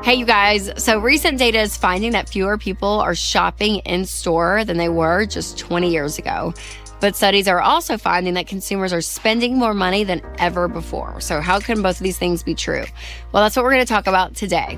Hey, you guys. So recent data is finding that fewer people are shopping in store than they were just 20 years ago. But studies are also finding that consumers are spending more money than ever before. So how can both of these things be true? Well, that's what we're going to talk about today.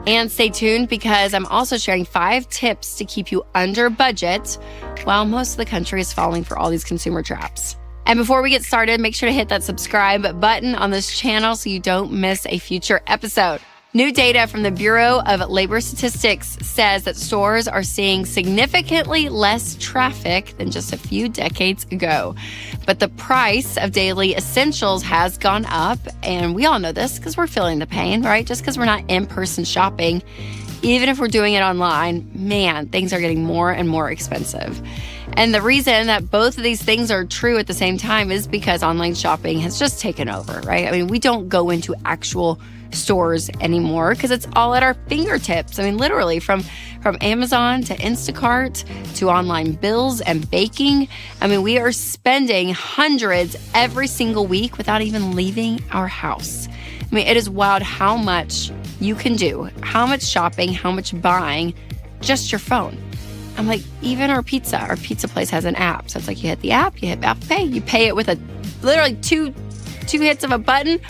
And stay tuned because I'm also sharing 5 tips to keep you under budget while most of the country is falling for all these consumer traps. And before we get started, make sure to hit that subscribe button on this channel so you don't miss a future episode. New data from the Bureau of Labor Statistics says that stores are seeing significantly less traffic than just a few decades ago. But the price of daily essentials has gone up, and we all know this because we're feeling the pain, right? Just because we're not in-person shopping, even if we're doing it online, man, things are getting more and more expensive. And the reason that both of these things are true at the same time is because online shopping has just taken over, right? I mean, we don't go into actual stores anymore because it's all at our fingertips. I mean, literally from Amazon to Instacart to online bills and baking. I mean, we are spending hundreds every single week without even leaving our house. I mean, it is wild how much you can do, how much shopping, how much buying, just your phone. I'm like, even our pizza place has an app. So it's like you hit the app, you hit Apple Pay, you pay it with literally two hits of a button,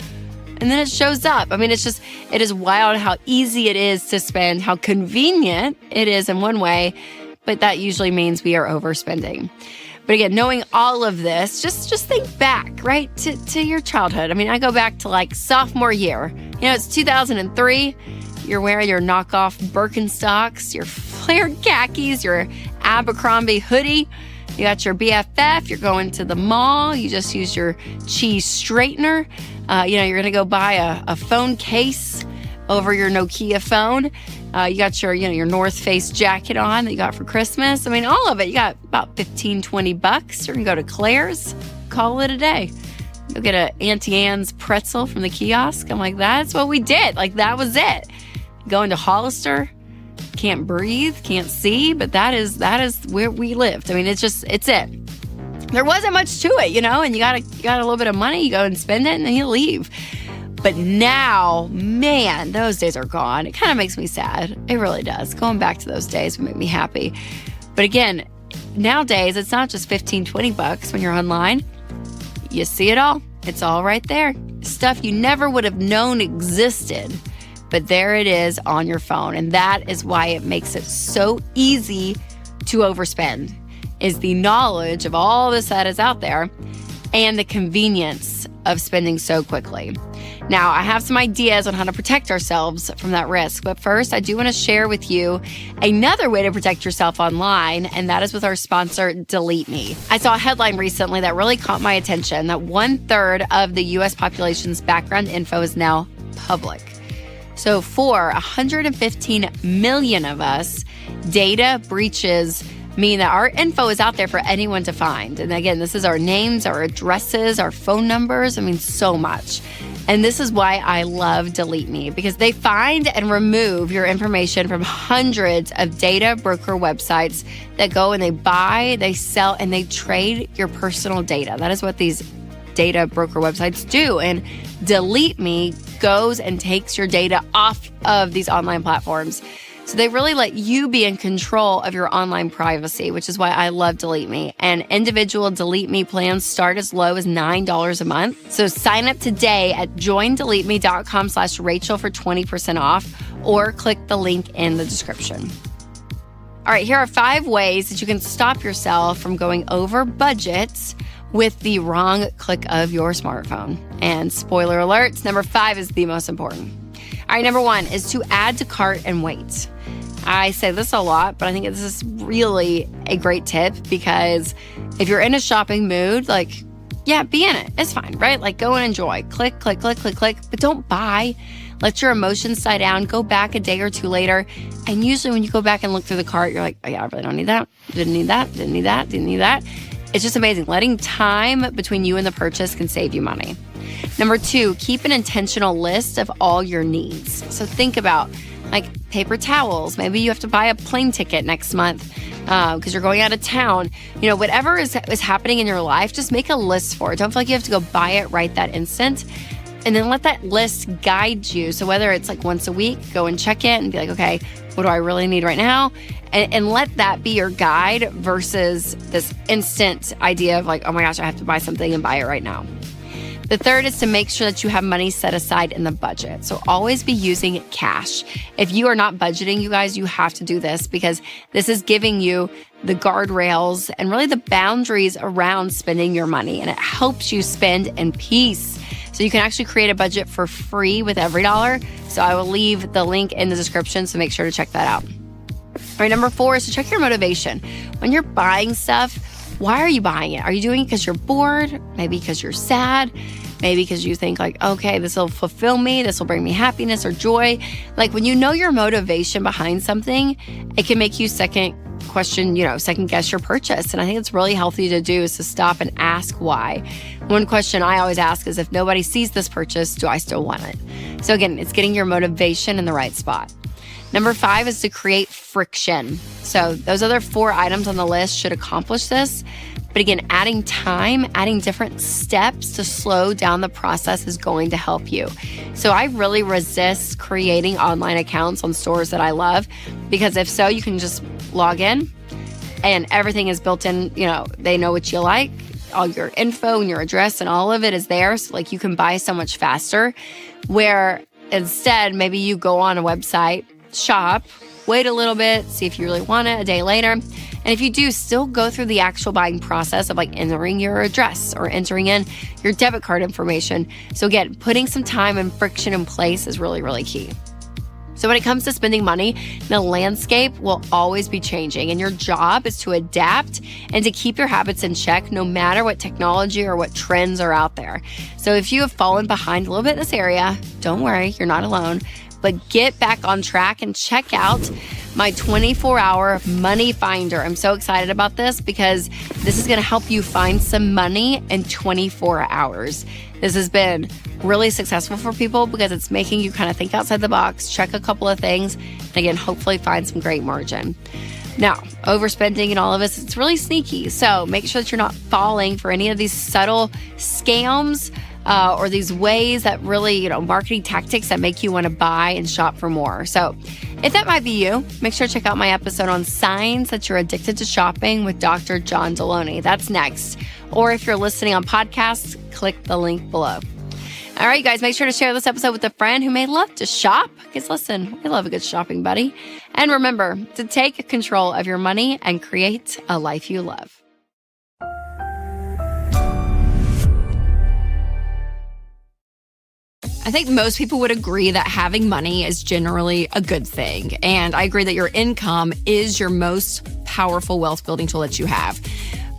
and then it shows up. I mean, it is wild how easy it is to spend, how convenient it is in one way, but that usually means we are overspending. But again, knowing all of this, just think back, right, to your childhood. I mean, I go back to like sophomore year. You know, it's 2003. You're wearing your knockoff Birkenstocks, your flared khakis, your Abercrombie hoodie. You got your BFF. You're going to the mall. You just use your cheese straightener. You're going to go buy a phone case over your Nokia phone. You got your North Face jacket on that you got for Christmas. I mean, all of it. You got about $15-$20. You're going to go to Claire's, call it a day. Go get a Auntie Anne's pretzel from the kiosk. I'm like, that's what we did. Like, that was it. Going to Hollister, can't breathe, can't see, but that is where we lived. I mean, it's it. There wasn't much to it, and you got a little bit of money, you go and spend it, and then you leave. But now, man, those days are gone. It kind of makes me sad. It really does. Going back to those days would make me happy. But again, nowadays, it's not just $15-$20 when you're online. You see it all. It's all right there. Stuff you never would have known existed. But there it is on your phone. And that is why it makes it so easy to overspend, is the knowledge of all this that is out there and the convenience of spending so quickly. Now, I have some ideas on how to protect ourselves from that risk. But first, I do want to share with you another way to protect yourself online, and that is with our sponsor, Delete Me. I saw a headline recently that really caught my attention, that 1/3 of the U.S. population's background info is now public. So for 115 million of us, data breaches mean that our info is out there for anyone to find. And again, this is our names, our addresses, our phone numbers. I mean, so much. And this is why I love Delete Me, because they find and remove your information from hundreds of data broker websites that go and they buy, they sell, and they trade your personal data. That is what these data broker websites do. And Delete Me goes and takes your data off of these online platforms. So they really let you be in control of your online privacy, which is why I love Delete Me. And individual Delete Me plans start as low as $9 a month. So sign up today at joindeleteme.com/Rachel for 20% off, or click the link in the description. All right, here are 5 ways that you can stop yourself from going over budget with the wrong click of your smartphone. And spoiler alerts, number 5 is the most important. All right, number 1 is to add to cart and wait. I say this a lot, but I think this is really a great tip, because if you're in a shopping mood, like, yeah, be in it. It's fine, right? Like, go and enjoy. Click, click, click, click, click, but don't buy. Let your emotions die down. Go back a day or two later. And usually when you go back and look through the cart, you're like, oh yeah, I really don't need that. Didn't need that. Didn't need that. Didn't need that. It's just amazing. Letting time between you and the purchase can save you money. Number 2, keep an intentional list of all your needs. So think about like paper towels. Maybe you have to buy a plane ticket next month because you're going out of town. You know, whatever is happening in your life, just make a list for it. Don't feel like you have to go buy it right that instant. And then let that list guide you. So whether it's like once a week, go and check it and be like, okay, what do I really need right now? And let that be your guide versus this instant idea of like, oh my gosh, I have to buy something and buy it right now. The third is to make sure that you have money set aside in the budget. So always be using cash. If you are not budgeting, you guys, you have to do this because this is giving you the guardrails and really the boundaries around spending your money. And it helps you spend in peace. So you can actually create a budget for free with every dollar. So I will leave the link in the description, so make sure to check that out. All right, number 4 is to check your motivation. When you're buying stuff, why are you buying it? Are you doing it because you're bored? Maybe because you're sad? Maybe because you think like, okay, this will fulfill me. This will bring me happiness or joy. Like when you know your motivation behind something, it can make you second guess your purchase. And I think it's really healthy to do is to stop and ask why. One question I always ask is, if nobody sees this purchase, do I still want it? So again, it's getting your motivation in the right spot. Number 5 is to create friction. So those other 4 items on the list should accomplish this. But again, adding time, adding different steps to slow down the process is going to help you. So I really resist creating online accounts on stores that I love, because if so, you can just log in and everything is built in, they know what you like, all your info and your address and all of it is there. So like you can buy so much faster, where instead maybe you go on a website, shop, wait a little bit, see if you really want it a day later. And if you do, still go through the actual buying process of like entering your address or entering in your debit card information. So again, putting some time and friction in place is really, really key. So when it comes to spending money, the landscape will always be changing, and your job is to adapt and to keep your habits in check no matter what technology or what trends are out there. So if you have fallen behind a little bit in this area, don't worry, you're not alone. But get back on track and check out my 24-hour money finder. I'm so excited about this because this is going to help you find some money in 24 hours. This has been really successful for people because it's making you kind of think outside the box, check a couple of things, and again, hopefully find some great margin. Now, overspending and all of this, it's really sneaky. So make sure that you're not falling for any of these subtle scams or these ways that really, marketing tactics that make you want to buy and shop for more. So if that might be you, make sure to check out my episode on signs that you're addicted to shopping with Dr. John Deloney. That's next. Or if you're listening on podcasts, click the link below. All right, you guys, make sure to share this episode with a friend who may love to shop. Because listen, we love a good shopping buddy. And remember to take control of your money and create a life you love. I think most people would agree that having money is generally a good thing. And I agree that your income is your most powerful wealth building tool that you have.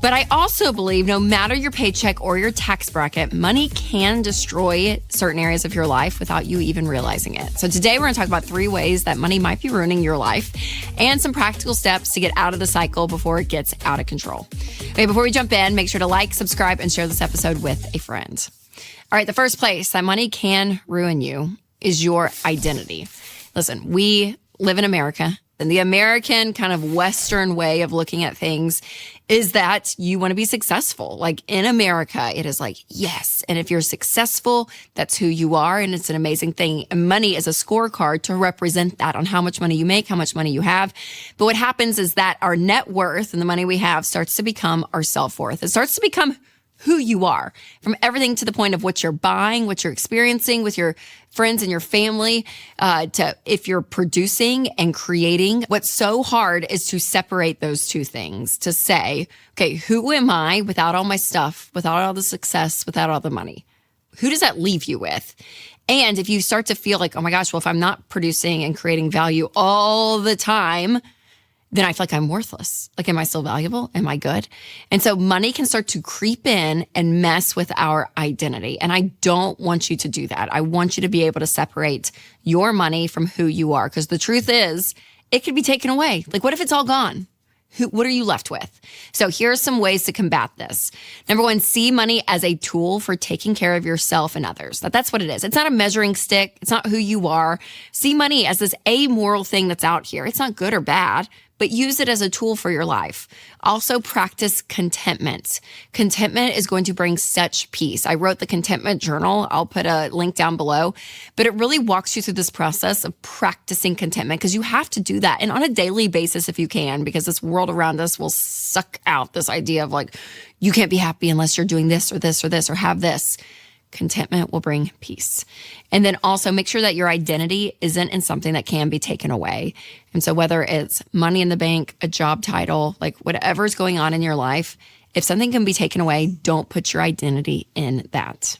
But I also believe no matter your paycheck or your tax bracket, money can destroy certain areas of your life without you even realizing it. So today we're going to talk about 3 ways that money might be ruining your life and some practical steps to get out of the cycle before it gets out of control. Okay, before we jump in, make sure to like, subscribe, and share this episode with a friend. All right, the first place that money can ruin you is your identity. Listen, we live in America, and the American kind of Western way of looking at things is that you want to be successful. Like in America, it is like, yes. And if you're successful, that's who you are. And it's an amazing thing. And money is a scorecard to represent that on how much money you make, how much money you have. But what happens is that our net worth and the money we have starts to become our self-worth. It starts to become who you are, from everything to the point of what you're buying, what you're experiencing with your friends and your family, to if you're producing and creating. What's so hard is to separate those two things, to say, okay, who am I without all my stuff, without all the success, without all the money? Who does that leave you with? And if you start to feel like, oh my gosh, well, if I'm not producing and creating value all the time, then I feel like I'm worthless. Like, am I still valuable? Am I good? And so money can start to creep in and mess with our identity. And I don't want you to do that. I want you to be able to separate your money from who you are. Because the truth is, it could be taken away. Like, what if it's all gone? What are you left with? So here are some ways to combat this. Number 1, see money as a tool for taking care of yourself and others. That's what it is. It's not a measuring stick. It's not who you are. See money as this amoral thing that's out here. It's not good or bad, but use it as a tool for your life. Also practice contentment. Contentment is going to bring such peace. I wrote the contentment journal. I'll put a link down below, but it really walks you through this process of practicing contentment because you have to do that. And on a daily basis, if you can, because this world around us will suck out this idea of like, you can't be happy unless you're doing this or this or this or have this. Contentment will bring peace. And then also make sure that your identity isn't in something that can be taken away. And so whether it's money in the bank, a job title, like whatever's going on in your life, if something can be taken away, don't put your identity in that.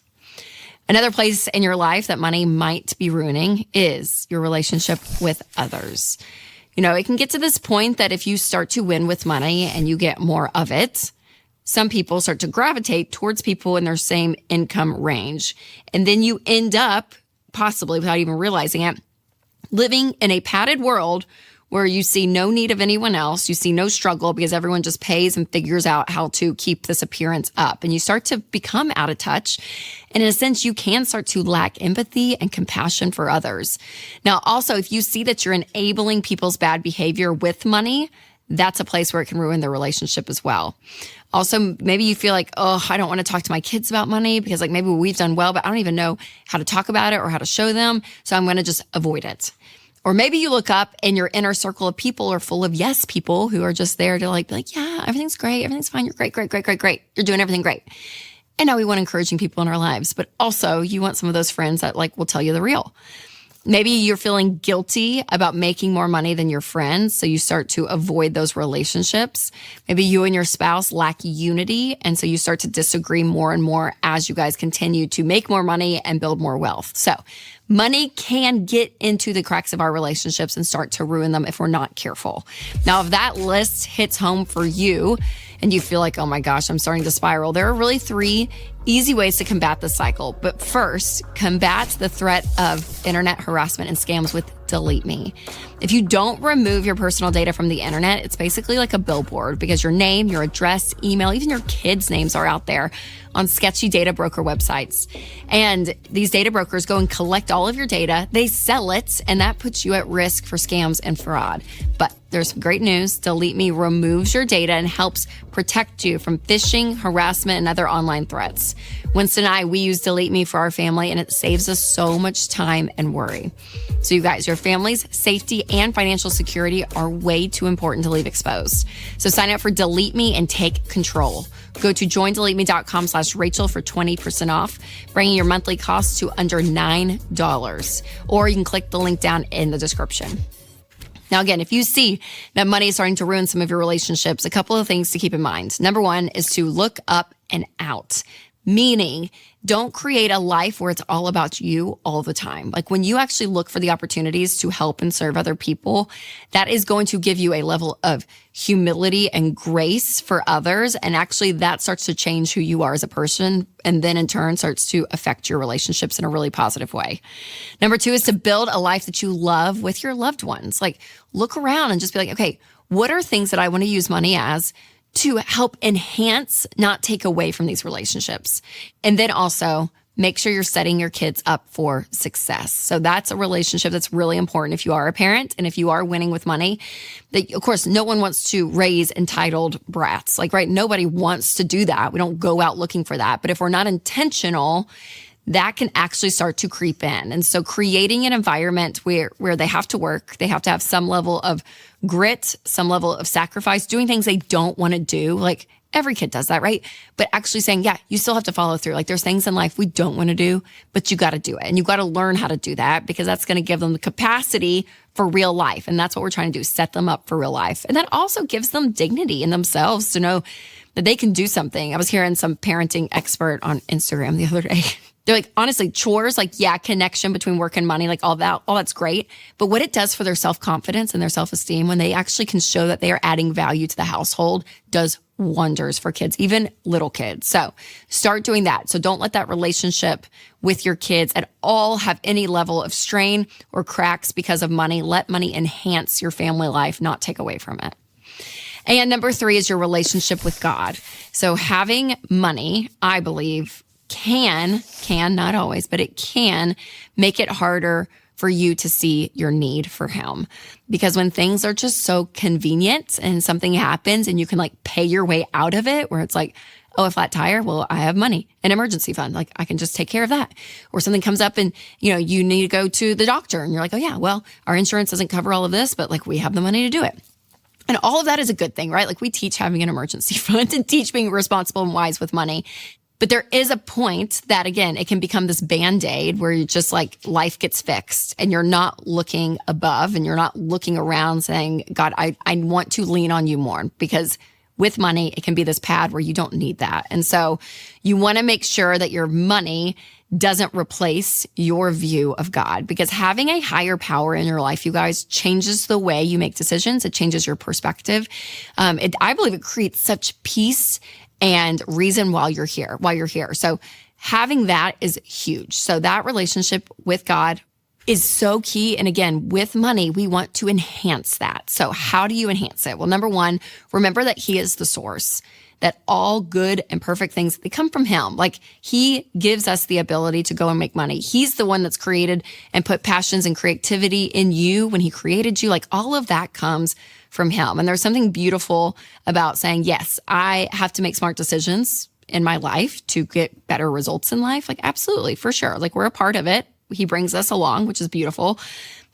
Another place in your life that money might be ruining is your relationship with others. You know, it can get to this point that if you start to win with money and you get more of it, some people start to gravitate towards people in their same income range. And then you end up, possibly without even realizing it, living in a padded world where you see no need of anyone else. You see no struggle because everyone just pays and figures out how to keep this appearance up. And you start to become out of touch. And in a sense, you can start to lack empathy and compassion for others. Now, also, if you see that you're enabling people's bad behavior with money, that's a place where it can ruin the relationship as well. Also, maybe you feel like, oh, I don't want to talk to my kids about money because like maybe we've done well, but I don't even know how to talk about it or how to show them. So I'm going to just avoid it. Or maybe you look up and your inner circle of people are full of yes people who are just there to like, be like, yeah, everything's great. Everything's fine. You're great, great, great, great, great. You're doing everything great. And now we want encouraging people in our lives, but also you want some of those friends that like will tell you the real. Maybe you're feeling guilty about making more money than your friends, so you start to avoid those relationships. Maybe you and your spouse lack unity, and so you start to disagree more and more as you guys continue to make more money and build more wealth. So money can get into the cracks of our relationships and start to ruin them if we're not careful. Now, if that list hits home for you and you feel like, oh my gosh, I'm starting to spiral, there are really 3 easy ways to combat this cycle. But first, combat the threat of internet harassment and scams with Delete Me. If you don't remove your personal data from the internet, it's basically like a billboard because your name, your address, email, even your kids' names are out there on sketchy data broker websites. And these data brokers go and collect all of your data, they sell it, and that puts you at risk for scams and fraud. But there's some great news. Delete Me removes your data and helps protect you from phishing, harassment, and other online threats. Winston and I, we use Delete Me for our family, and it saves us so much time and worry. So you guys, your family's safety and financial security are way too important to leave exposed. So sign up for Delete Me and take control. Go to joindeleteme.com/Rachel for 20% off, bringing your monthly costs to under $9. Or you can click the link down in the description. Now, again, if you see that money is starting to ruin some of your relationships, a couple of things to keep in mind. Number one is to look up and out. Meaning, don't create a life where it's all about you all the time. Like when you actually look for the opportunities to help and serve other people, that is going to give you a level of humility and grace for others. And actually that starts to change who you are as a person. And then in turn starts to affect your relationships in a really positive way. Number 2 is to build a life that you love with your loved ones. Like look around and just be like, okay, what are things that I want to use money as to help enhance, not take away from these relationships? And then also make sure you're setting your kids up for success. So that's a relationship that's really important if you are a parent and if you are winning with money. That, of course, no one wants to raise entitled brats. Like, right? Nobody wants to do that. We don't go out looking for that. But if we're not intentional, that can actually start to creep in. And so creating an environment where they have to work, they have to have some level of grit, some level of sacrifice, doing things they don't want to do. Like every kid does that, right? But actually saying, yeah, you still have to follow through. Like there's things in life we don't want to do, but you got to do it. And you got to learn how to do that because that's going to give them the capacity for real life. And that's what we're trying to do, set them up for real life. And that also gives them dignity in themselves to know that they can do something. I was hearing some parenting expert on Instagram the other day. They're like, honestly, chores, like, yeah, connection between work and money, like all that's great. But what it does for their self-confidence and their self-esteem when they actually can show that they are adding value to the household does wonders for kids, even little kids. So start doing that. So don't let that relationship with your kids at all have any level of strain or cracks because of money. Let money enhance your family life, not take away from it. And number 3 is your relationship with God. So having money, I believe, can, not always, but it can make it harder for you to see your need for him. Because when things are just so convenient and something happens and you can like pay your way out of it, where it's like, oh, a flat tire, well, I have money, an emergency fund. Like I can just take care of that. Or something comes up and, you need to go to the doctor and you're like, oh yeah, well, our insurance doesn't cover all of this, but like we have the money to do it. And all of that is a good thing, right? Like we teach having an emergency fund and teach being responsible and wise with money. But there is a point that, again, it can become this Band-Aid where you just like life gets fixed and you're not looking above and you're not looking around saying, God, I want to lean on you more, because with money, it can be this pad where you don't need that. And so you want to make sure that your money doesn't replace your view of God, because having a higher power in your life, you guys, changes the way you make decisions. It changes your perspective. I believe it creates such peace and reason while you're here. So having that is huge. So that relationship with God is so key. And again, with money, we want to enhance that. So how do you enhance it? Well, number one, remember that he is the source, that all good and perfect things, they come from him. Like he gives us the ability to go and make money. He's the one that's created and put passions and creativity in you when he created you. Like all of that comes from him. And there's something beautiful about saying, yes, I have to make smart decisions in my life to get better results in life. Like absolutely, for sure. Like we're a part of it. He brings us along, which is beautiful.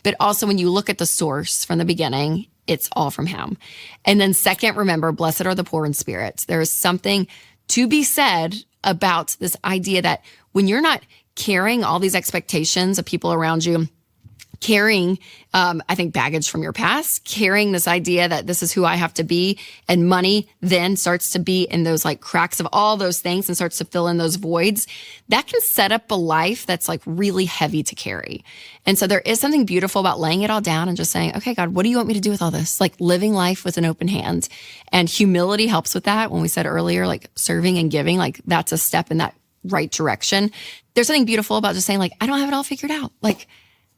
But also when you look at the source from the beginning, it's all from him. And then second, remember, blessed are the poor in spirit. There is something to be said about this idea that when you're not carrying all these expectations of people around you, carrying, I think, baggage from your past, carrying this idea that this is who I have to be, and money then starts to be in those like cracks of all those things and starts to fill in those voids, that can set up a life that's like really heavy to carry. And so there is something beautiful about laying it all down and just saying, okay, God, what do you want me to do with all this? Like living life with an open hand. And humility helps with that. When we said earlier, like serving and giving, like that's a step in that right direction. There's something beautiful about just saying like, I don't have it all figured out. Like,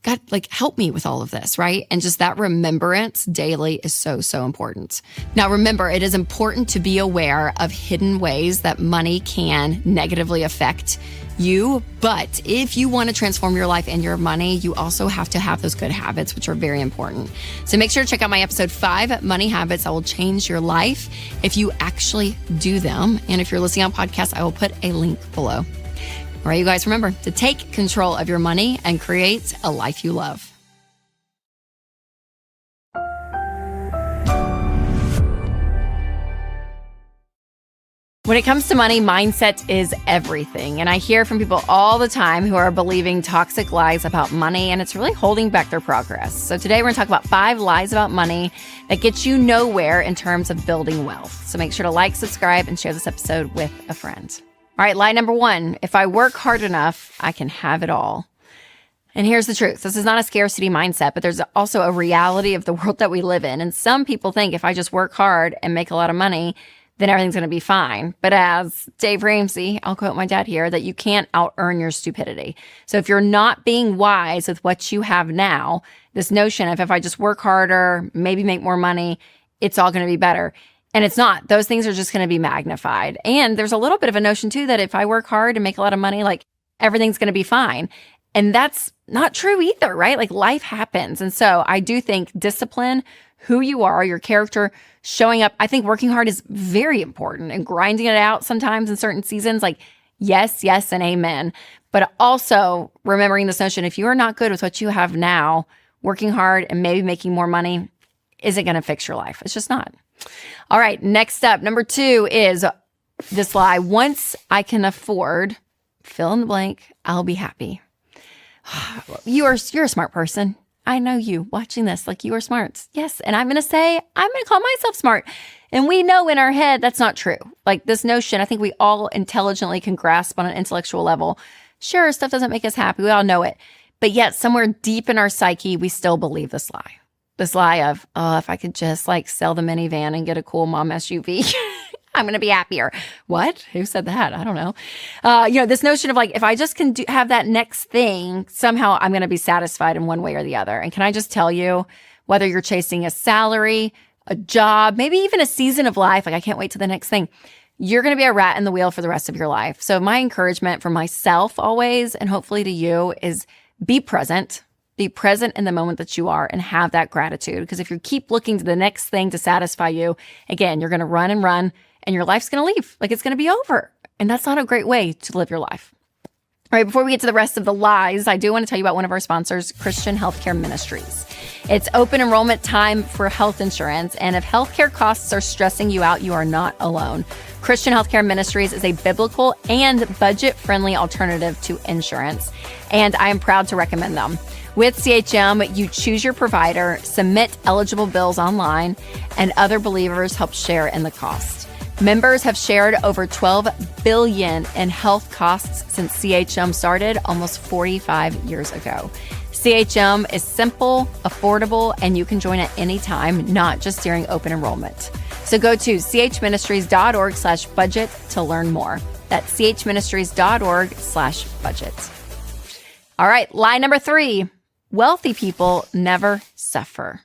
God, like help me with all of this, right? And just that remembrance daily is so, so important. Now, remember, it is important to be aware of hidden ways that money can negatively affect you. But if you want to transform your life and your money, you also have to have those good habits, which are very important. So make sure to check out my episode 5, Money Habits That Will Change Your Life, if you actually do them. And if you're listening on podcast, I will put a link below. All right, you guys, remember to take control of your money and create a life you love. When it comes to money, mindset is everything. And I hear from people all the time who are believing toxic lies about money, and it's really holding back their progress. So today we're going to talk about 5 lies about money that get you nowhere in terms of building wealth. So make sure to like, subscribe, and share this episode with a friend. All right, lie number 1, if I work hard enough, I can have it all. And here's the truth. This is not a scarcity mindset, but there's also a reality of the world that we live in. And some people think if I just work hard and make a lot of money, then everything's going to be fine. But as Dave Ramsey, I'll quote my dad here, that you can't out-earn your stupidity. So if you're not being wise with what you have now, this notion of if I just work harder, maybe make more money, it's all going to be better. And it's not. Those things are just going to be magnified. And there's a little bit of a notion too that if I work hard and make a lot of money, like everything's going to be fine. And that's not true either, right? Like life happens. And so I do think discipline, who you are, your character, showing up. I think working hard is very important, and grinding it out sometimes in certain seasons, like yes, yes, and amen. But also remembering this notion, if you are not good with what you have now, working hard and maybe making more money isn't going to fix your life. It's just not. All right, next up, number 2 is this lie. Once I can afford, fill in the blank, I'll be happy. You're a smart person. I know you watching this, like you are smart. Yes, and I'm going to call myself smart. And we know in our head that's not true. Like this notion, I think we all intelligently can grasp on an intellectual level. Sure, stuff doesn't make us happy. We all know it. But yet somewhere deep in our psyche, we still believe this lie. This lie of, oh, if I could just like sell the minivan and get a cool mom SUV, I'm going to be happier. What? Who said that? I don't know. This notion of like, if I just can have that next thing, somehow I'm going to be satisfied in one way or the other. And can I just tell you, whether you're chasing a salary, a job, maybe even a season of life, like I can't wait to the next thing, you're going to be a rat in the wheel for the rest of your life. So my encouragement for myself always, and hopefully to you, is be present. Be present in the moment that you are and have that gratitude. Because if you keep looking to the next thing to satisfy you, again, you're going to run and your life's going to leave. Like it's going to be over. And that's not a great way to live your life. All right, before we get to the rest of the lies, I do want to tell you about one of our sponsors, Christian Healthcare Ministries. It's open enrollment time for health insurance. And if healthcare costs are stressing you out, you are not alone. Christian Healthcare Ministries is a biblical and budget-friendly alternative to insurance. And I am proud to recommend them. With CHM, you choose your provider, submit eligible bills online, and other believers help share in the cost. Members have shared over $12 billion in health costs since CHM started almost 45 years ago. CHM is simple, affordable, and you can join at any time, not just during open enrollment. So go to chministries.org/budget to learn more. That's chministries.org/budget. All right, lie number 3. Wealthy people never suffer.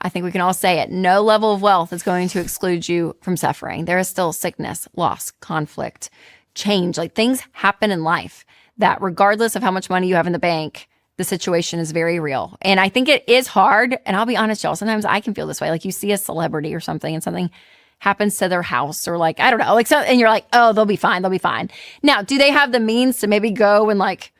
I think we can all say it. No level of wealth is going to exclude you from suffering. There is still sickness, loss, conflict, change. Like things happen in life that regardless of how much money you have in the bank, the situation is very real. And I think it is hard. And I'll be honest, y'all, sometimes I can feel this way. Like you see a celebrity or something and something happens to their house or like, I don't know, like so, and you're like, oh, they'll be fine. They'll be fine. Now, do they have the means to maybe go and like,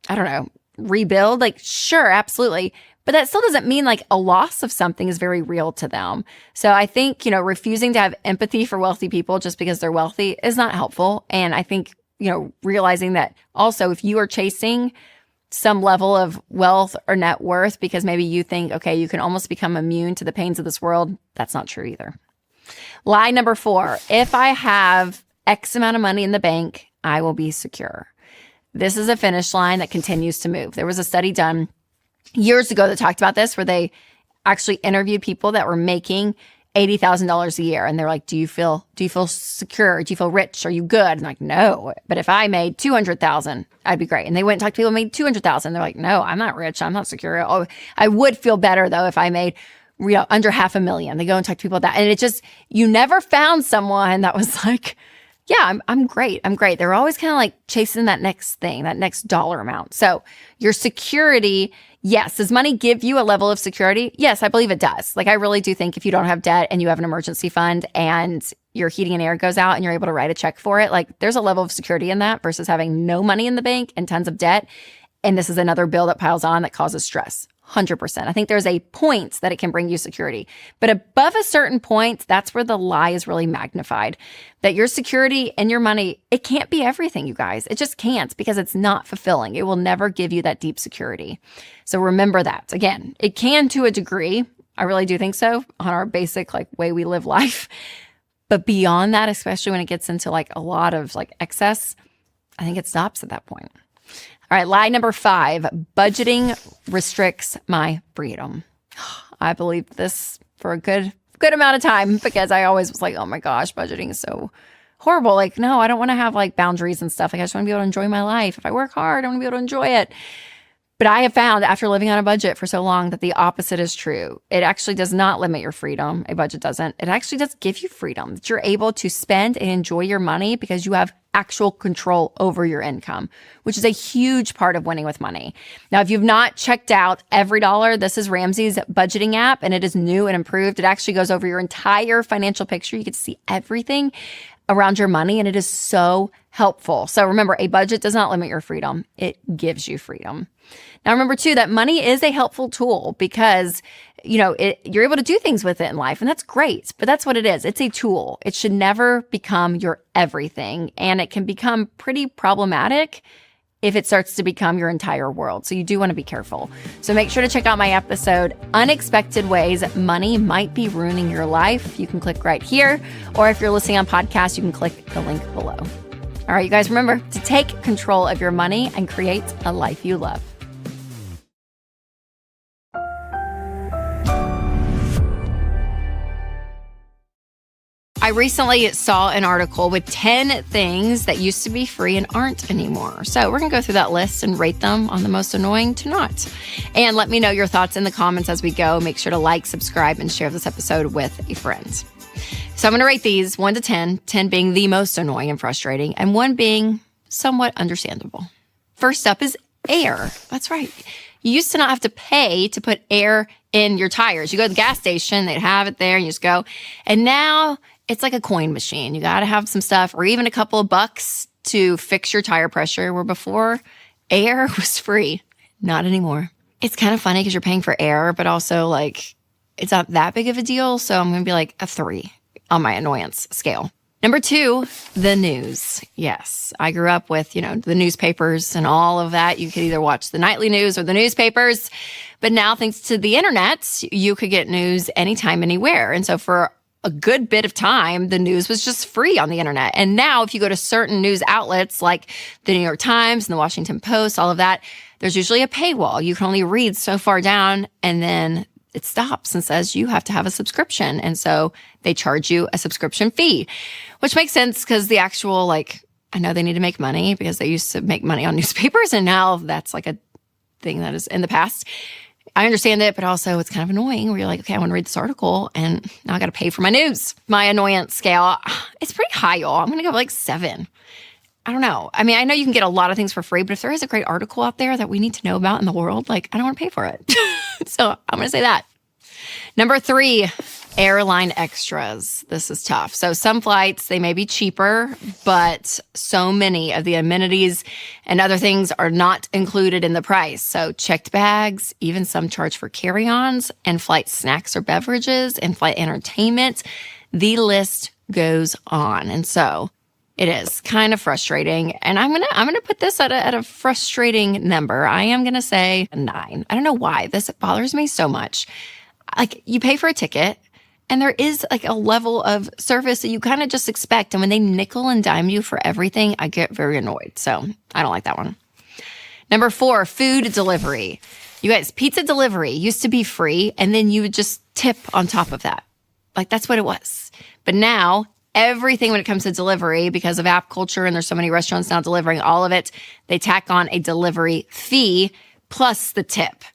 I don't know, rebuild? Like, sure, absolutely. But that still doesn't mean like a loss of something is very real to them. So I think, refusing to have empathy for wealthy people just because they're wealthy is not helpful. And I think, realizing that also if you are chasing some level of wealth or net worth because maybe you think, okay, you can almost become immune to the pains of this world, that's not true either. Lie number 4, if I have X amount of money in the bank, I will be secure. This is a finish line that continues to move. There was a study done years ago that talked about this where they actually interviewed people that were making $80,000 a year. And they're like, do you feel secure? Do you feel rich? Are you good? And I'm like, no, but if I made 200,000, I'd be great. And they went and talked to people who made 200,000. They're like, no, I'm not rich. I'm not secure. Oh, I would feel better though if I made under $500,000. They go and talk to people about that. And it just, you never found someone that was like, yeah, I'm great. I'm great. They're always kind of like chasing that next thing, that next dollar amount. So your security, yes. Does money give you a level of security? Yes, I believe it does. Like I really do think if you don't have debt and you have an emergency fund and your heating and air goes out and you're able to write a check for it, like there's a level of security in that versus having no money in the bank and tons of debt. And this is another bill that piles on that causes stress. 100%. I think there's a point that it can bring you security. But above a certain point, that's where the lie is really magnified. That your security and your money, it can't be everything, you guys. It just can't because it's not fulfilling. It will never give you that deep security. So remember that. Again, it can to a degree. I really do think so on our basic like way we live life. But beyond that, especially when it gets into like a lot of like excess, I think it stops at that point. All right, lie number 5, budgeting restricts my freedom. I believed this for a good amount of time because I always was like, oh my gosh, budgeting is so horrible. Like, no, I don't want to have like boundaries and stuff. Like, I just want to be able to enjoy my life. If I work hard, I want to be able to enjoy it. But I have found after living on a budget for so long that the opposite is true. It actually does not limit your freedom. A budget doesn't. It actually does give you freedom. That you're able to spend and enjoy your money because you have actual control over your income, which is a huge part of winning with money. Now, if you've not checked out Every Dollar, this is Ramsey's budgeting app, and it is new and improved. It actually goes over your entire financial picture. You get to see everything around your money, and it is so helpful. So remember, a budget does not limit your freedom. It gives you freedom. Now, remember too, that money is a helpful tool because, you're able to do things with it in life, and that's great, but that's what it is. It's a tool. It should never become your everything, and it can become pretty problematic if it starts to become your entire world. So you do want to be careful. So make sure to check out my episode, Unexpected Ways Money Might Be Ruining Your Life. You can click right here, or if you're listening on podcast, you can click the link below. All right, you guys, remember to take control of your money and create a life you love. I recently saw an article with 10 things that used to be free and aren't anymore. So we're going to go through that list and rate them on the most annoying to not. And let me know your thoughts in the comments as we go. Make sure to like, subscribe, and share this episode with a friend. So I'm going to rate these 1 to 10, 10 being the most annoying and frustrating, and 1 being somewhat understandable. First up is air. That's right. You used to not have to pay to put air in your tires. You go to the gas station, they'd have it there, and you just go. And now it's like a coin machine. You got to have some stuff or even a couple of bucks to fix your tire pressure, where before air was free. Not anymore. It's kind of funny because you're paying for air, but also like it's not that big of a deal. So I'm going to be like a 3 on my annoyance scale. Number 2, the news. Yes, I grew up with, the newspapers and all of that. You could either watch the nightly news or the newspapers. But now, thanks to the internet, you could get news anytime, anywhere. And so for a good bit of time, the news was just free on the internet. And now if you go to certain news outlets like the New York Times and the Washington Post, all of that, there's usually a paywall. You can only read so far down, and then it stops and says you have to have a subscription. And so they charge you a subscription fee, which makes sense because the actual, I know they need to make money because they used to make money on newspapers, and now that's like a thing that is in the past. I understand it, but also it's kind of annoying where you're like, okay, I want to read this article, and now I got to pay for my news. My annoyance scale, it's pretty high, y'all. I'm going to go 7. I don't know. I mean, I know you can get a lot of things for free, but if there is a great article out there that we need to know about in the world, I don't want to pay for it. So I'm going to say that. Number 3, airline extras. This is tough. So some flights, they may be cheaper, but so many of the amenities and other things are not included in the price. So checked bags, even some charge for carry-ons, and flight snacks or beverages, and flight entertainment. The list goes on. And so it is kind of frustrating. And I'm gonna put this at a frustrating number. I am gonna say a 9. I don't know why. This bothers me so much. You pay for a ticket, and there is a level of service that you kind of just expect. And when they nickel and dime you for everything, I get very annoyed. So I don't like that one. Number 4, food delivery. You guys, pizza delivery used to be free, and then you would just tip on top of that. That's what it was. But now everything when it comes to delivery, because of app culture, and there's so many restaurants now delivering all of it, they tack on a delivery fee plus the tip.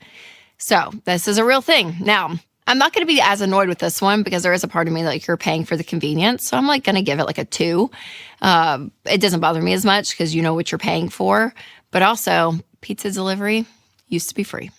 So this is a real thing. Now, I'm not going to be as annoyed with this one because there is a part of me you're paying for the convenience. So I'm going to give it a 2. It doesn't bother me as much because you know what you're paying for. But also, pizza delivery used to be free.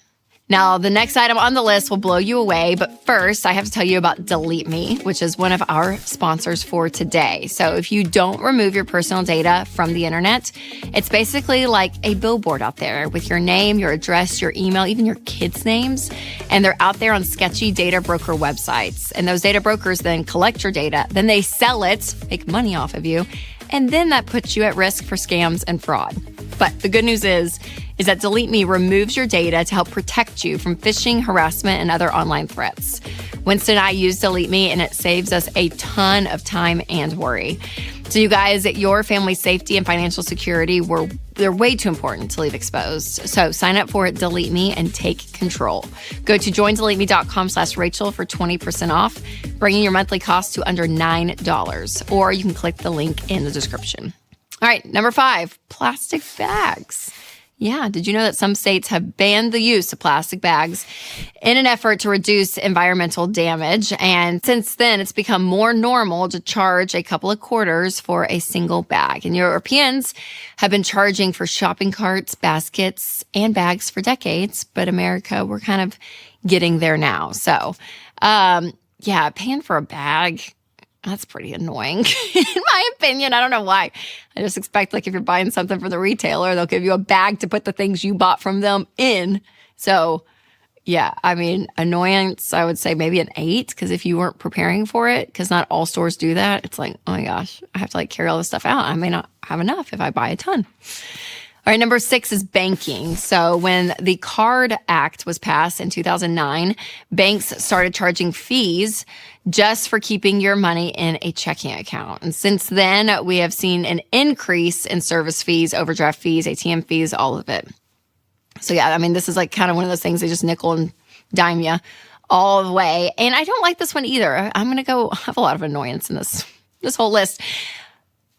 Now, the next item on the list will blow you away, but first, I have to tell you about Delete Me, which is one of our sponsors for today. So if you don't remove your personal data from the internet, it's basically like a billboard out there with your name, your address, your email, even your kids' names, and they're out there on sketchy data broker websites. And those data brokers then collect your data, then they sell it, make money off of you, and then that puts you at risk for scams and fraud. But the good news is that Delete Me removes your data to help protect you from phishing, harassment, and other online threats. Winston and I use Delete Me, and it saves us a ton of time and worry. So you guys, your family's safety and financial security, they're way too important to leave exposed. So sign up for Delete Me and take control. Go to joindeleteme.com/Rachel for 20% off, bringing your monthly cost to under $9. Or you can click the link in the description. All right, number 5, plastic bags. Yeah, did you know that some states have banned the use of plastic bags in an effort to reduce environmental damage? And since then, it's become more normal to charge a couple of quarters for a single bag. And Europeans have been charging for shopping carts, baskets, and bags for decades. But America, we're kind of getting there now. So, yeah, paying for a bag, that's pretty annoying, in my opinion. I don't know why. I just expect if you're buying something from the retailer, they'll give you a bag to put the things you bought from them in. So, yeah, I mean, annoyance, I would say maybe an 8, because if you weren't preparing for it, because not all stores do that, it's oh my gosh, I have to carry all this stuff out. I may not have enough if I buy a ton. All right, number 6 is banking. So when the Card Act was passed in 2009, banks started charging fees just for keeping your money in a checking account. And since then, we have seen an increase in service fees, overdraft fees, ATM fees, all of it. So yeah, I mean, this is kind of one of those things they just nickel and dime you all the way. And I don't like this one either. I'm going to have a lot of annoyance in this whole list.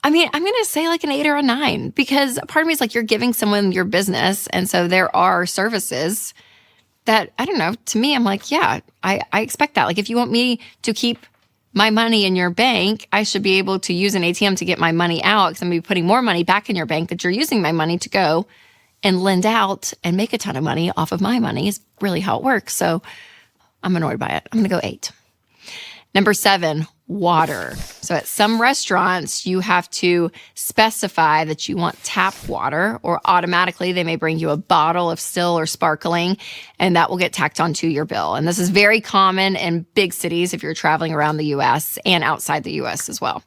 I mean, I'm going to say an 8 or a 9, because part of me is you're giving someone your business. And so there are services that, I don't know, to me, I'm yeah, I expect that. If you want me to keep my money in your bank, I should be able to use an ATM to get my money out, because I'm going to be putting more money back in your bank that you're using my money to go and lend out and make a ton of money off of my money is really how it works. So I'm annoyed by it. I'm going to go 8. Number 7, water. So at some restaurants, you have to specify that you want tap water, or automatically they may bring you a bottle of still or sparkling, and that will get tacked onto your bill. And this is very common in big cities if you're traveling around the U.S. and outside the U.S. as well.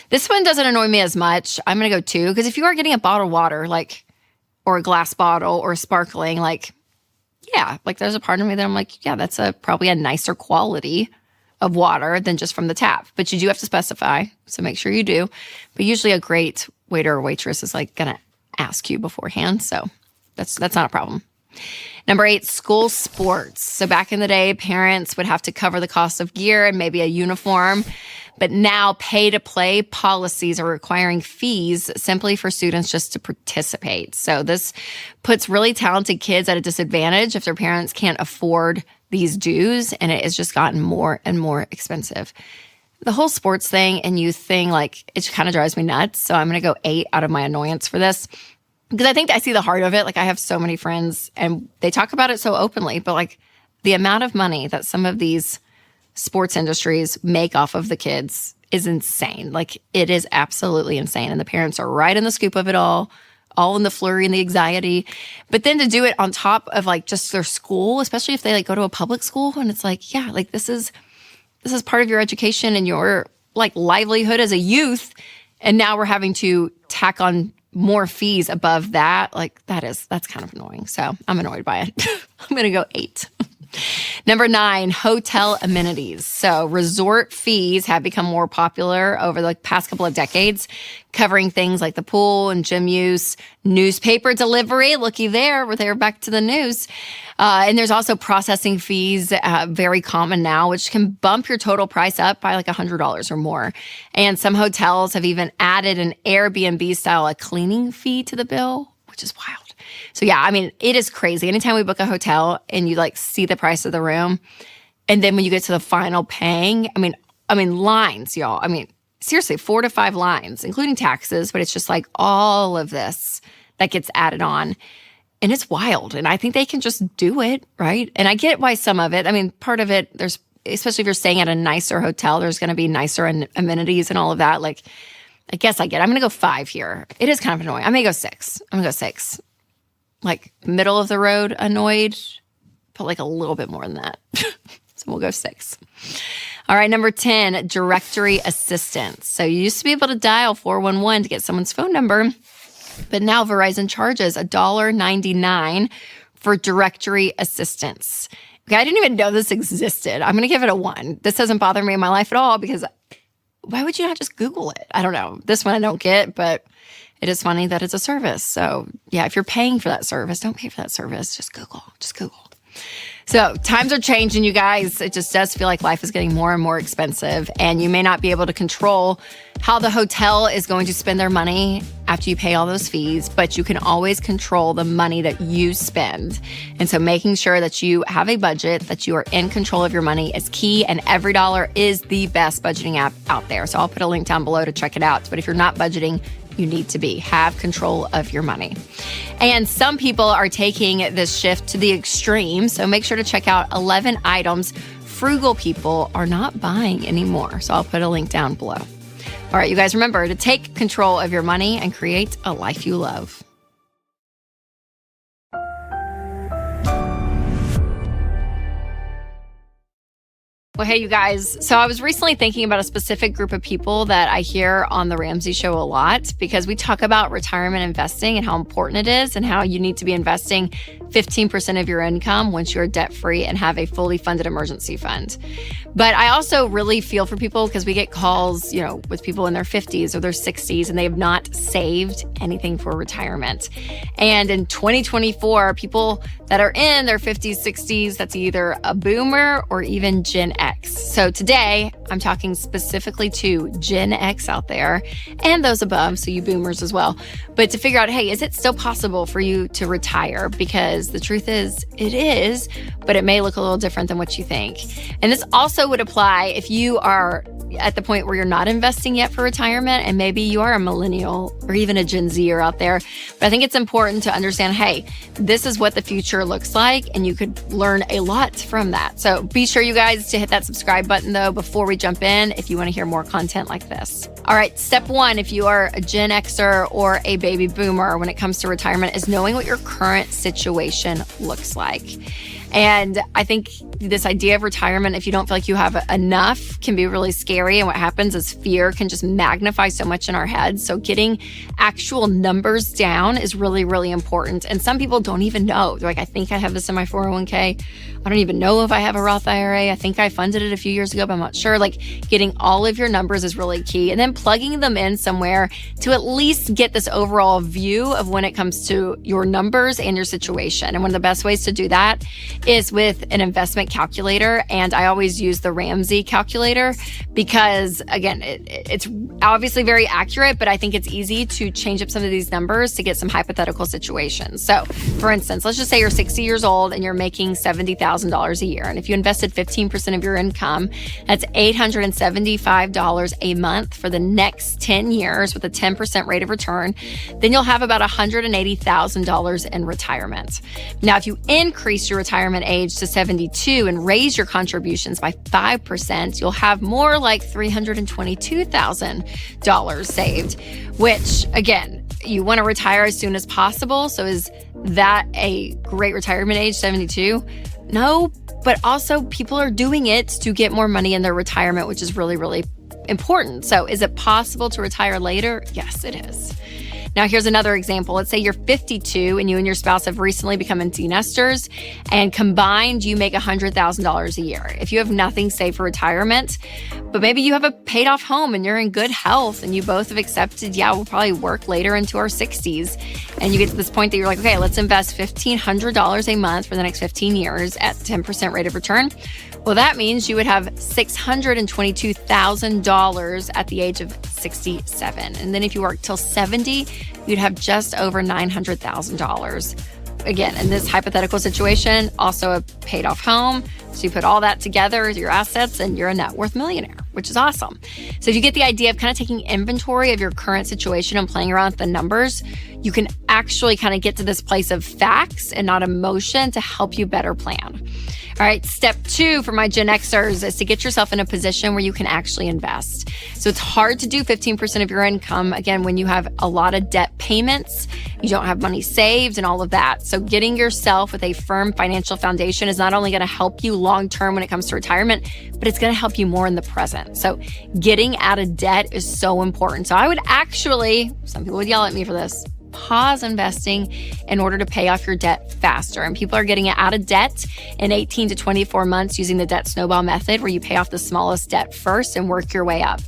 This one doesn't annoy me as much. I'm going to go 2, because if you are getting a bottled water, or a glass bottle or sparkling, yeah, there's a part of me that I'm like, yeah, that's probably a nicer quality of water than just from the tap. But you do have to specify, so make sure you do. But usually a great waiter or waitress is going to ask you beforehand, so that's not a problem. Number 8, school sports. So back in the day, parents would have to cover the cost of gear and maybe a uniform. But now pay-to-play policies are requiring fees simply for students just to participate. So this puts really talented kids at a disadvantage if their parents can't afford these dues, and it has just gotten more and more expensive. The whole sports thing and youth thing, it kind of drives me nuts. So I'm going to go 8 out of my annoyance for this, because I think I see the heart of it. I have so many friends and they talk about it so openly, but the amount of money that some of these sports industries make off of the kids is insane. It is absolutely insane. And the parents are right in the scoop of it all in the flurry and the anxiety. But then to do it on top of just their school, especially if they go to a public school, and it's this is part of your education and your livelihood as a youth. And now we're having to tack on more fees above that. That's kind of annoying. So I'm annoyed by it. I'm going to go 8. Number 9, hotel amenities. So resort fees have become more popular over the past couple of decades, covering things like the pool and gym use, newspaper delivery. Looky there, we're back to the news. And there's also processing fees, very common now, which can bump your total price up by $100 or more. And some hotels have even added an Airbnb style cleaning fee to the bill, which is wild. So yeah, it is crazy. Anytime we book a hotel and you see the price of the room, and then when you get to the final paying, lines, y'all. Seriously, 4 to 5 lines, including taxes, but it's just all of this that gets added on. And it's wild. And I think they can just do it, right? And I get why some of it, part of it, there's, especially if you're staying at a nicer hotel, there's going to be nicer amenities and all of that. I guess I get it. I'm going to go 5 here. It is kind of annoying. I may go 6. I'm going to go 6. Middle of the road annoyed, but a little bit more than that. So we'll go 6. All right, number 10, directory assistance. So you used to be able to dial 411 to get someone's phone number, but now Verizon charges $1.99 for directory assistance. Okay, I didn't even know this existed. I'm going to give it a 1. This doesn't bother me in my life at all, because why would you not just Google it? I don't know. This one I don't get, but it is funny that it's a service. So yeah, if you're paying for that service, don't pay for that service. Just Google. So times are changing, you guys. It just does feel like life is getting more and more expensive, and you may not be able to control how the hotel is going to spend their money after you pay all those fees, but you can always control the money that you spend. And so making sure that you have a budget, that you are in control of your money is key, and Every Dollar is the best budgeting app out there. So I'll put a link down below to check it out. But if you're not budgeting, you need to have control of your money. And some people are taking this shift to the extreme. So make sure to check out 11 items frugal people are not buying anymore. So I'll put a link down below. All right, you guys, remember to take control of your money and create a life you love. Well, hey, you guys. So I was recently thinking about a specific group of people that I hear on The Ramsey Show a lot, because we talk about retirement investing and how important it is, and how you need to be investing 15% of your income once you're debt-free and have a fully funded emergency fund. But I also really feel for people, because we get calls, with people in their 50s or their 60s, and they have not saved anything for retirement. And in 2024, people that are in their 50s, 60s, that's either a boomer or even Gen X. So today, I'm talking specifically to Gen X out there and those above, so you boomers as well. But to figure out, hey, is it still possible for you to retire? Because Because the truth is, it is, but it may look a little different than what you think. And this also would apply if you are at the point where you're not investing yet for retirement, and maybe you are a millennial or even a Gen Zer out there. But I think it's important to understand, hey, this is what the future looks like, and you could learn a lot from that. So be sure, you guys, to hit that subscribe button, though, before we jump in if you want to hear more content like this. All right, step one, if you are a Gen Xer or a baby boomer when it comes to retirement, is knowing what your current situation looks like. And I think this idea of retirement, if you don't feel like you have enough, can be really scary. And what happens is fear can just magnify so much in our heads. So getting actual numbers down is really, really important. And some people don't even know. They're like, I think I have this in my 401k. I don't even know if I have a Roth IRA. I think I funded it a few years ago, but I'm not sure. Like, getting all of your numbers is really key. And then plugging them in somewhere to at least get this overall view of when it comes to your numbers and your situation. And one of the best ways to do that is with an investment calculator. And I always use the Ramsey calculator because, again, it's obviously very accurate, but I think it's easy to change up some of these numbers to get some hypothetical situations. So, for instance, let's just say you're 60 years old and you're making $70,000 a year. And if you invested 15% of your income, that's $875 a month for the next 10 years with a 10% rate of return. Then you'll have about $180,000 in retirement. Now, if you increase your retirement age to 72 and raise your contributions by 5%, you'll have more like $322,000 saved, which, again, you want to retire as soon as possible. So is that a great retirement age, 72? No, but also people are doing it to get more money in their retirement, which is really, really important. So is it possible to retire later? Yes, it is. Now, here's another example. Let's say you're 52 and you and your spouse have recently become empty nesters, and combined you make $100,000 a year. If you have nothing saved for retirement, but maybe you have a paid off home and you're in good health and you both have accepted, we'll probably work later into our 60s. And you get to this point that you're like, okay, let's invest $1,500 a month for the next 15 years at 10% rate of return. Well, that means you would have $622,000 at the age of 67. And then if you work till 70, you'd have just over $900,000. Again, in this hypothetical situation, also a paid off home. So you put all that together as your assets and you're a net worth millionaire, which is awesome. So if you get the idea of kind of taking inventory of your current situation and playing around with the numbers, you can actually kind of get to this place of facts and not emotion to help you better plan. All right, step 2 for my Gen Xers is to get yourself in a position where you can actually invest. So it's hard to do 15% of your income, again, when you have a lot of debt payments, you don't have money saved and all of that. So getting yourself with a firm financial foundation is not only going to help you long-term when it comes to retirement, but it's going to help you more in the present. So getting out of debt is so important. So I would actually, some people would yell at me for this, pause investing in order to pay off your debt faster. And people are getting out of debt in 18 to 24 months using the debt snowball method, where you pay off the smallest debt first and work your way up.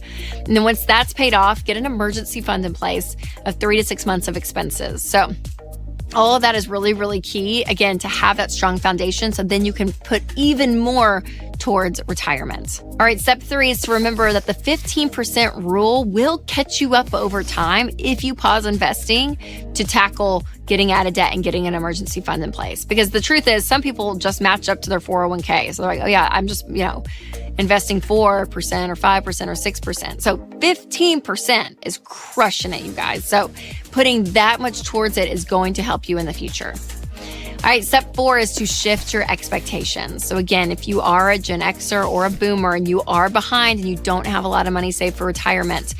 And then once that's paid off, get an emergency fund in place of 3 to 6 months of expenses. So all of that is really, really key, again, to have that strong foundation so then you can put even more towards retirement. All right, step 3 is to remember that the 15% rule will catch you up over time if you pause investing to tackle getting out of debt and getting an emergency fund in place. Because the truth is, some people just match up to their 401k. So they're like, oh yeah, I'm just, investing 4% or 5% or 6%. So 15% is crushing it, you guys. So putting that much towards it is going to help you in the future. All right, step 4 is to shift your expectations. So again, if you are a Gen Xer or a boomer and you are behind and you don't have a lot of money saved for retirement,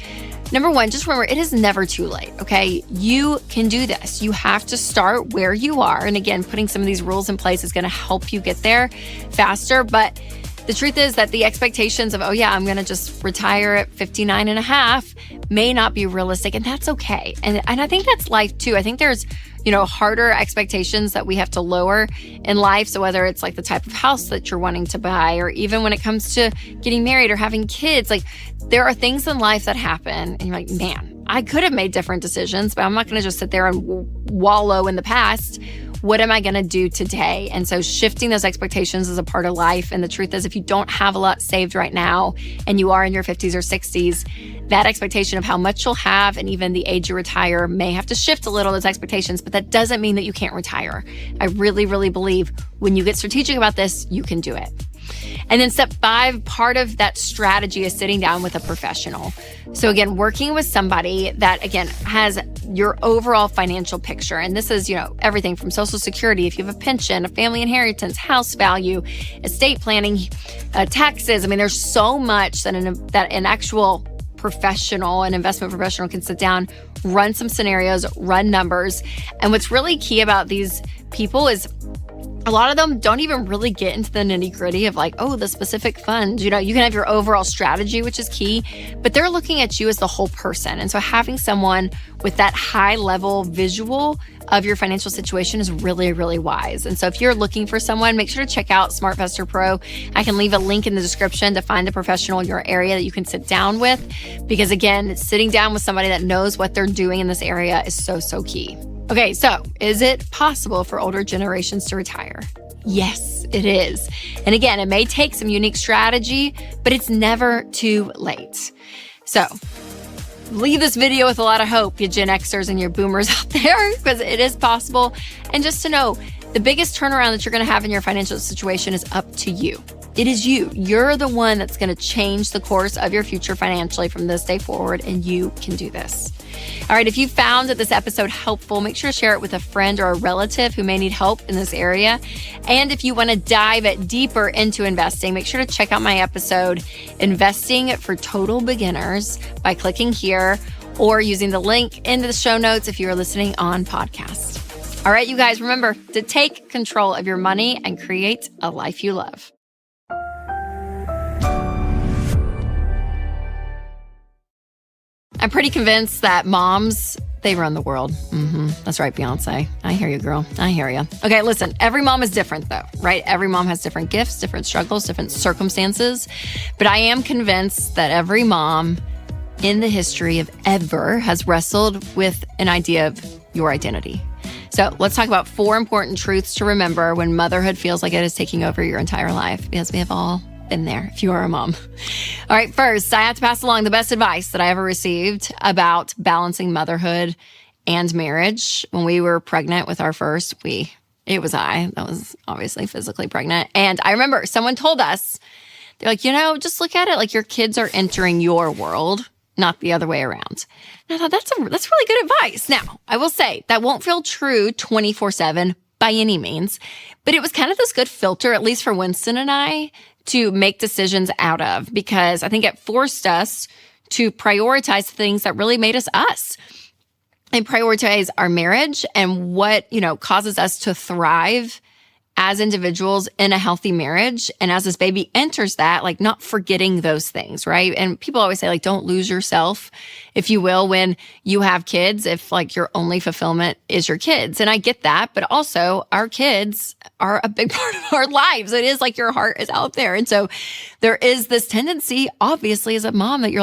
number 1, just remember, it is never too late, okay? You can do this. You have to start where you are. And again, putting some of these rules in place is going to help you get there faster. But the truth is that the expectations of, I'm going to just retire at 59 and a half may not be realistic, and that's okay. And I think that's life too. I think there's, harder expectations that we have to lower in life. So whether it's like the type of house that you're wanting to buy, or even when it comes to getting married or having kids, like there are things in life that happen and you're like, man, I could have made different decisions, but I'm not going to just sit there and wallow in the past. what am I going to do today? And so shifting those expectations is a part of life. And the truth is, if you don't have a lot saved right now and you are in your 50s or 60s, that expectation of how much you'll have and even the age you retire may have to shift a little, those expectations, but that doesn't mean that you can't retire. I really, really believe when you get strategic about this, you can do it. And then step 5, part of that strategy is sitting down with a professional. So again, working with somebody that, again, has your overall financial picture. And this is, everything from Social Security, if you have a pension, a family inheritance, house value, estate planning, taxes. I mean, there's so much that an actual professional, an investment professional can sit down, run some scenarios, run numbers. And what's really key about these people is a lot of them don't even really get into the nitty-gritty of the specific fund. You can have your overall strategy, which is key, but they're looking at you as the whole person. And so having someone with that high-level visual of your financial situation is really, really wise. And so if you're looking for someone, make sure to check out SmartVestor Pro. I can leave a link in the description to find a professional in your area that you can sit down with, because again, sitting down with somebody that knows what they're doing in this area is so, so key. Okay, so is it possible for older generations to retire? Yes, it is. And again, it may take some unique strategy, but it's never too late. So leave this video with a lot of hope, you Gen Xers and your boomers out there, because it is possible. And just to know, the biggest turnaround that you're going to have in your financial situation is up to you. It is you. You're the one that's going to change the course of your future financially from this day forward, and you can do this. All right, if you found this episode helpful, make sure to share it with a friend or a relative who may need help in this area. And if you want to dive deeper into investing, make sure to check out my episode, Investing for Total Beginners, by clicking here or using the link in the show notes if you are listening on podcast. All right, you guys, remember to take control of your money and create a life you love. I'm pretty convinced that moms, they run the world. That's right, Beyonce. I hear you, girl. I hear you. Okay, listen, every mom is different though, right? Every mom has different gifts, different struggles, different circumstances. But I am convinced that every mom in the history of ever has wrestled with an idea of your identity. So let's talk about 4 important truths to remember when motherhood feels like it is taking over your entire life, because we have all been there if you are a mom. All right, first, I have to pass along the best advice that I ever received about balancing motherhood and marriage. When we were pregnant with our first, it was I that was obviously physically pregnant. And I remember someone told us, they're like, just look at it like your kids are entering your world, not the other way around. And I thought that's really good advice. Now, I will say that won't feel true 24/7 by any means, but it was kind of this good filter, at least for Winston and I, to make decisions out of, because I think it forced us to prioritize things that really made us us and prioritize our marriage and what, causes us to thrive as individuals in a healthy marriage. And as this baby enters that, not forgetting those things, right? And people always say, don't lose yourself, if you will, when you have kids, if your only fulfillment is your kids. And I get that, but also our kids are a big part of our lives. It is your heart is out there. And so there is this tendency, obviously, as a mom, that you're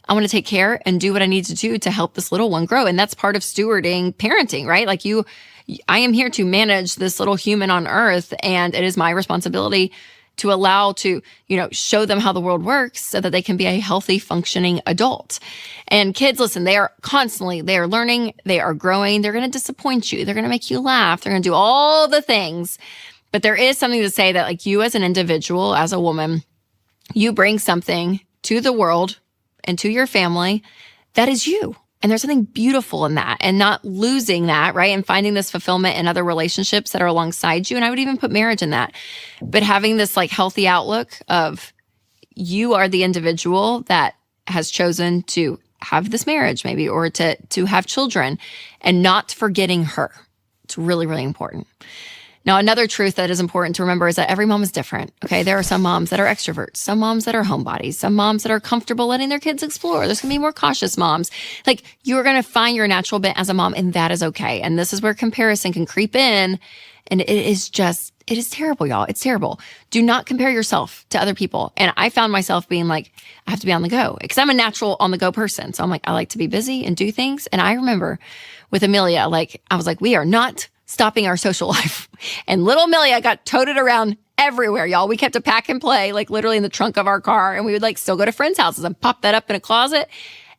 I want to take care and do what I need to do to help this little one grow. And that's part of stewarding parenting, right? I am here to manage this little human on earth, and it is my responsibility to allow to, show them how the world works so that they can be a healthy, functioning adult. And kids, listen, they are learning, they are growing, they're going to disappoint you, they're going to make you laugh, they're going to do all the things. But there is something to say that you as an individual, as a woman, you bring something to the world and to your family that is you. And there's something beautiful in that, and not losing that, right? And finding this fulfillment in other relationships that are alongside you. And I would even put marriage in that. But having this healthy outlook of you are the individual that has chosen to have this marriage maybe, or to have children, and not forgetting her. It's really, really important. Now, another truth that is important to remember is that every mom is different, okay? There are some moms that are extroverts, some moms that are homebodies, some moms that are comfortable letting their kids explore. There's going to be more cautious moms. You're going to find your natural bent as a mom, and that is okay. And this is where comparison can creep in, and it is terrible, y'all. It's terrible. Do not compare yourself to other people. And I found myself being I have to be on the go, because I'm a natural on the go person. So I'm I like to be busy and do things. And I remember with Amelia, I was we are not stopping our social life. And little Amelia got toted around everywhere, y'all. We kept a pack and play, like literally in the trunk of our car. And we would like still go to friends' houses and pop that up in a closet.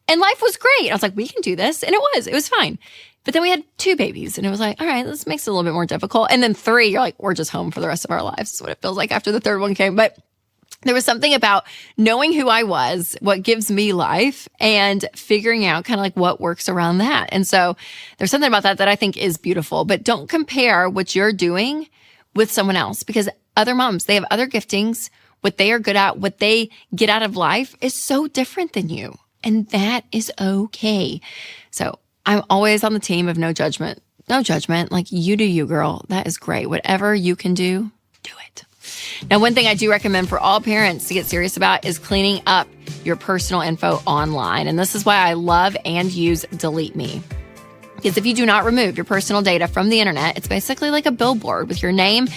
And life was great. I was like, we can do this. And it was fine. But then we had 2 babies and it was like, all right, this makes it a little bit more difficult. And then 3, you're like, we're just home for the rest of our lives. Is what it feels like after the 3rd one came. But there was something about knowing who I was, what gives me life, and figuring out kind of like what works around that. And so there's something about that I think is beautiful. But don't compare what you're doing with someone else, because other moms, they have other giftings. What they are good at, what they get out of life is so different than you. And that is okay. So I'm always on the team of no judgment. No judgment. Like, you do you, girl. That is great. Whatever you can do it. Now, one thing I do recommend for all parents to get serious about is cleaning up your personal info online. And this is why I love and use Delete Me. Because if you do not remove your personal data from the internet, it's basically like a billboard with your name,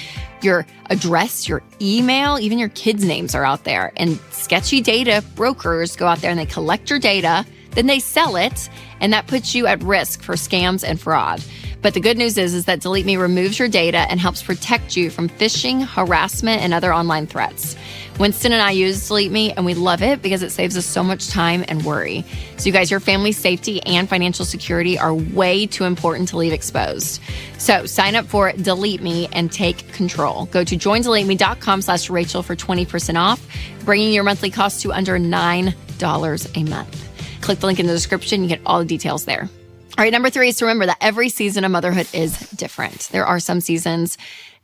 your address, your email, even your kids' names are out there. And sketchy data brokers go out there and they collect your data, then they sell it, and that puts you at risk for scams and fraud. But the good news is that Delete Me removes your data and helps protect you from phishing, harassment, and other online threats. Winston and I use Delete Me, and we love it because it saves us so much time and worry. So you guys, your family's safety and financial security are way too important to leave exposed. So sign up for Delete Me and take control. Go to joindeleteme.com/Rachel for 20% off, bringing your monthly cost to under $9 a month. Click the link in the description. You get all the details there. All right, number 3 is to remember that every season of motherhood is different. There are some seasons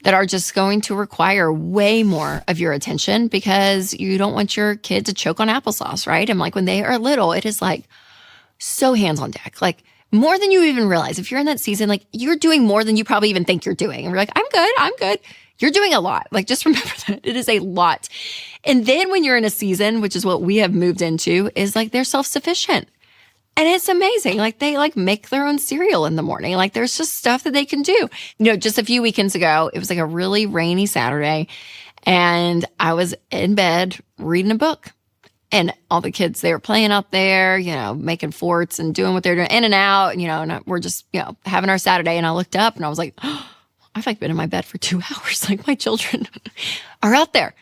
that are just going to require way more of your attention because you don't want your kid to choke on applesauce, right? And like when they are little, it is like so hands on deck, like more than you even realize. If you're in that season, like you're doing more than you probably even think you're doing. And we're like, I'm good. You're doing a lot. Like, just remember that it is a lot. And then when you're in a season, which is what we have moved into, is like they're self-sufficient. And it's amazing. Like they like make their own cereal in the morning. Like there's just stuff that they can do. You know, just a few weekends ago, it was like a really rainy Saturday and I was in bed reading a book and all the kids, they were playing out there, you know, making forts and doing what they're doing in and out, you know, and we're just, you know, having our Saturday. And I looked up and I was like, oh, I've like been in my bed for 2 hours. Like my children are out there.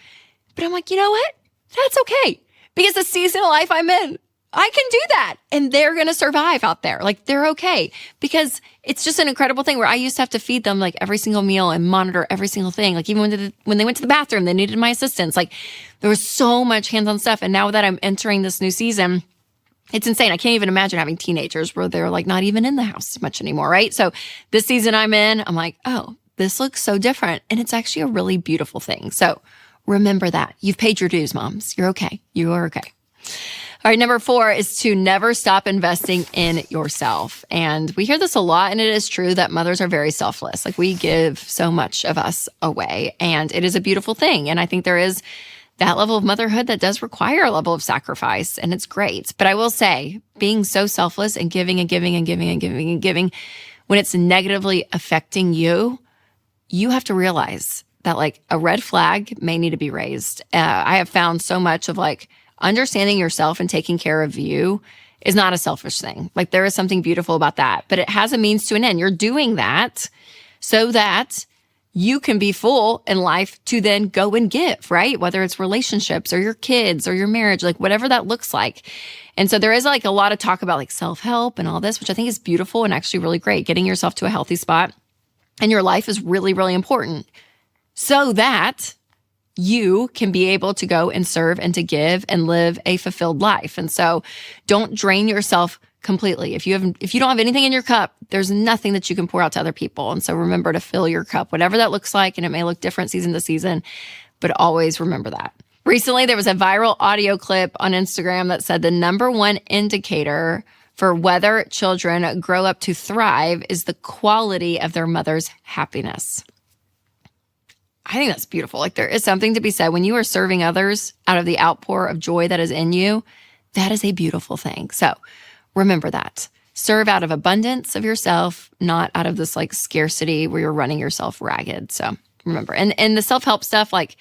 But I'm like, you know what? That's okay. Because the season of life I'm in, I can do that. And they're going to survive out there. Like they're okay. Because it's just an incredible thing where I used to have to feed them like every single meal and monitor every single thing. Like even when they went to the bathroom, they needed my assistance. Like there was so much hands-on stuff. And now that I'm entering this new season, it's insane. I can't even imagine having teenagers where they're like not even in the house much anymore, right? So this season I'm in, I'm like, oh, this looks so different. And it's actually a really beautiful thing. So remember that. You've paid your dues, moms. You're okay. You are okay. All right, number 4 is to never stop investing in yourself. And we hear this a lot, and it is true that mothers are very selfless. Like we give so much of us away, and it is a beautiful thing. And I think there is that level of motherhood that does require a level of sacrifice, and it's great. But I will say, being so selfless and giving and giving and giving and giving and giving, when it's negatively affecting you, you have to realize that like a red flag may need to be raised. I have found so much of like, understanding yourself and taking care of you is not a selfish thing. Like there is something beautiful about that, but it has a means to an end. You're doing that so that you can be full in life to then go and give, right? Whether it's relationships or your kids or your marriage, like whatever that looks like. And so there is like a lot of talk about like self-help and all this, which I think is beautiful and actually really great. Getting yourself to a healthy spot in your life is really, really important so that you can be able to go and serve and to give and live a fulfilled life. And so don't drain yourself completely. If you don't have anything in your cup, there's nothing that you can pour out to other people. And so remember to fill your cup, whatever that looks like. And it may look different season to season, but always remember that. Recently, there was a viral audio clip on Instagram that said the number one indicator for whether children grow up to thrive is the quality of their mother's happiness. I think that's beautiful. Like there is something to be said when you are serving others out of the outpour of joy that is in you. That is a beautiful thing. So remember that. Serve out of abundance of yourself, not out of this like scarcity where you're running yourself ragged. So remember, and the self-help stuff, like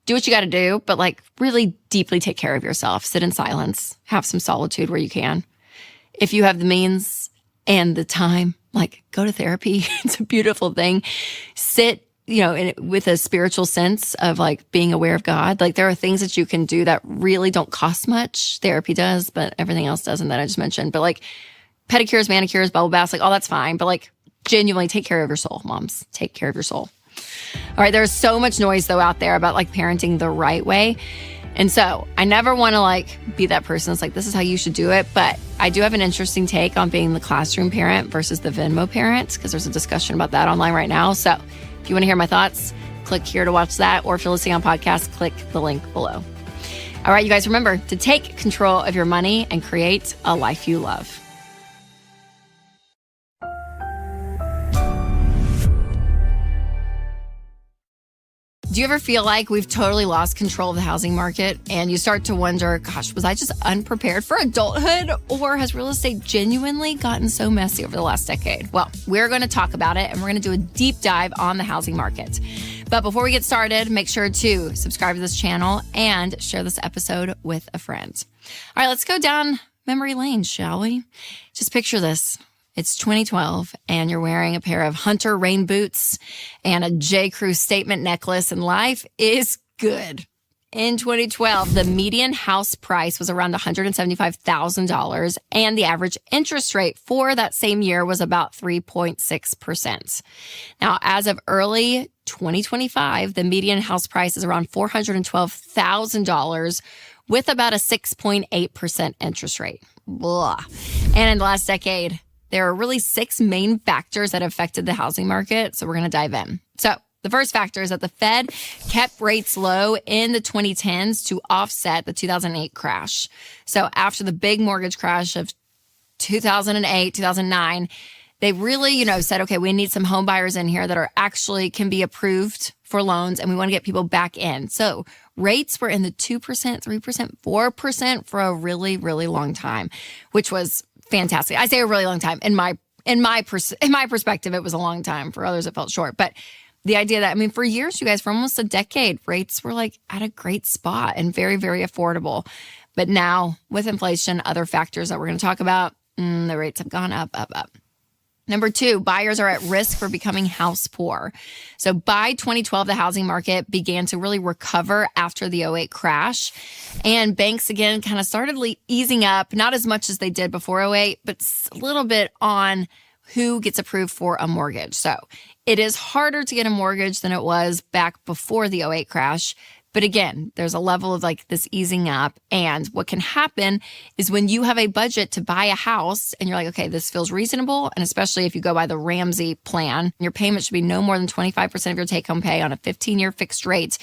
do what you got to do, but like really deeply take care of yourself. Sit in silence, have some solitude where you can. If you have the means and the time Like, go to therapy. It's a beautiful thing. Sit, with a spiritual sense of like being aware of God. Like, there are things that you can do that really don't cost much. Therapy does, but everything else doesn't that I just mentioned. But like pedicures, manicures, bubble baths, like all that's fine. But like genuinely take care of your soul, moms. Take care of your soul. All right. There's so much noise though out there about like parenting the right way. And so I never want to like be that person that's like, this is how you should do it. But I do have an interesting take on being the classroom parent versus the Venmo parent, because there's a discussion about that online right now. So if you want to hear my thoughts, click here to watch that. Or if you're listening on podcast, click the link below. All right, you guys, remember to take control of your money and create a life you love. Do you ever feel like we've totally lost control of the housing market and you start to wonder, gosh, was I just unprepared for adulthood, or has real estate genuinely gotten so messy over the last decade? Well, we're going to talk about it, and we're going to do a deep dive on the housing market. But before we get started, make sure to subscribe to this channel and share this episode with a friend. All right, let's go down memory lane, shall we? Just picture this. It's 2012 and you're wearing a pair of Hunter rain boots and a J. Cruze statement necklace, and life is good. In 2012, the median house price was around $175,000 and the average interest rate for that same year was about 3.6%. Now, as of early 2025, the median house price is around $412,000 with about a 6.8% interest rate. Blah. And in the last decade, there are really 6 main factors that affected the housing market, so we're going to dive in. So the first factor is that the Fed kept rates low in the 2010s to offset the 2008 crash. So after the big mortgage crash of 2008, 2009, they really, said, okay, we need some home buyers in here that are actually can be approved for loans, and we want to get people back in. So rates were in the 2%, 3%, 4% for a really, really long time, which was fantastic. I say a really long time. In my perspective, it was a long time. For others, it felt short. But the idea that, for years, you guys, for almost a decade, rates were like at a great spot and very, very affordable. But now with inflation, other factors that we're going to talk about, the rates have gone up. Number 2, buyers are at risk for becoming house poor. So by 2012, the housing market began to really recover after the 2008 crash. And banks, again, kind of started easing up, not as much as they did before 2008, but a little bit on who gets approved for a mortgage. So it is harder to get a mortgage than it was back before the 2008 crash. But again, there's a level of like this easing up. And what can happen is when you have a budget to buy a house and you're like, okay, this feels reasonable. And especially if you go by the Ramsey plan, your payment should be no more than 25% of your take-home pay on a 15-year fixed rate,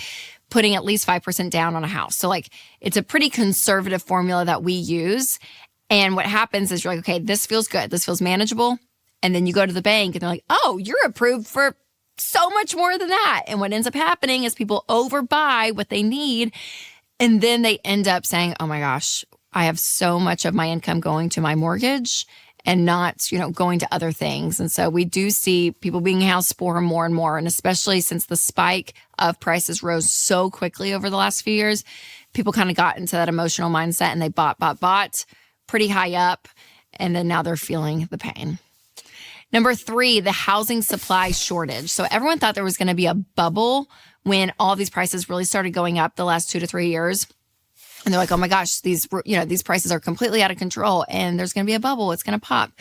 putting at least 5% down on a house. So like it's a pretty conservative formula that we use. And what happens is you're like, okay, this feels good. This feels manageable. And then you go to the bank and they're like, oh, you're approved for so much more than that. And what ends up happening is people overbuy what they need. And then they end up saying, oh my gosh, I have so much of my income going to my mortgage and not, going to other things. And so we do see people being house poor more and more. And especially since the spike of prices rose so quickly over the last few years, people kind of got into that emotional mindset and they bought pretty high up. And then now they're feeling the pain. Number 3, the housing supply shortage. So everyone thought there was going to be a bubble when all these prices really started going up the last 2 to 3 years. And they're like, oh my gosh, these prices are completely out of control and there's going to be a bubble. It's going to pop.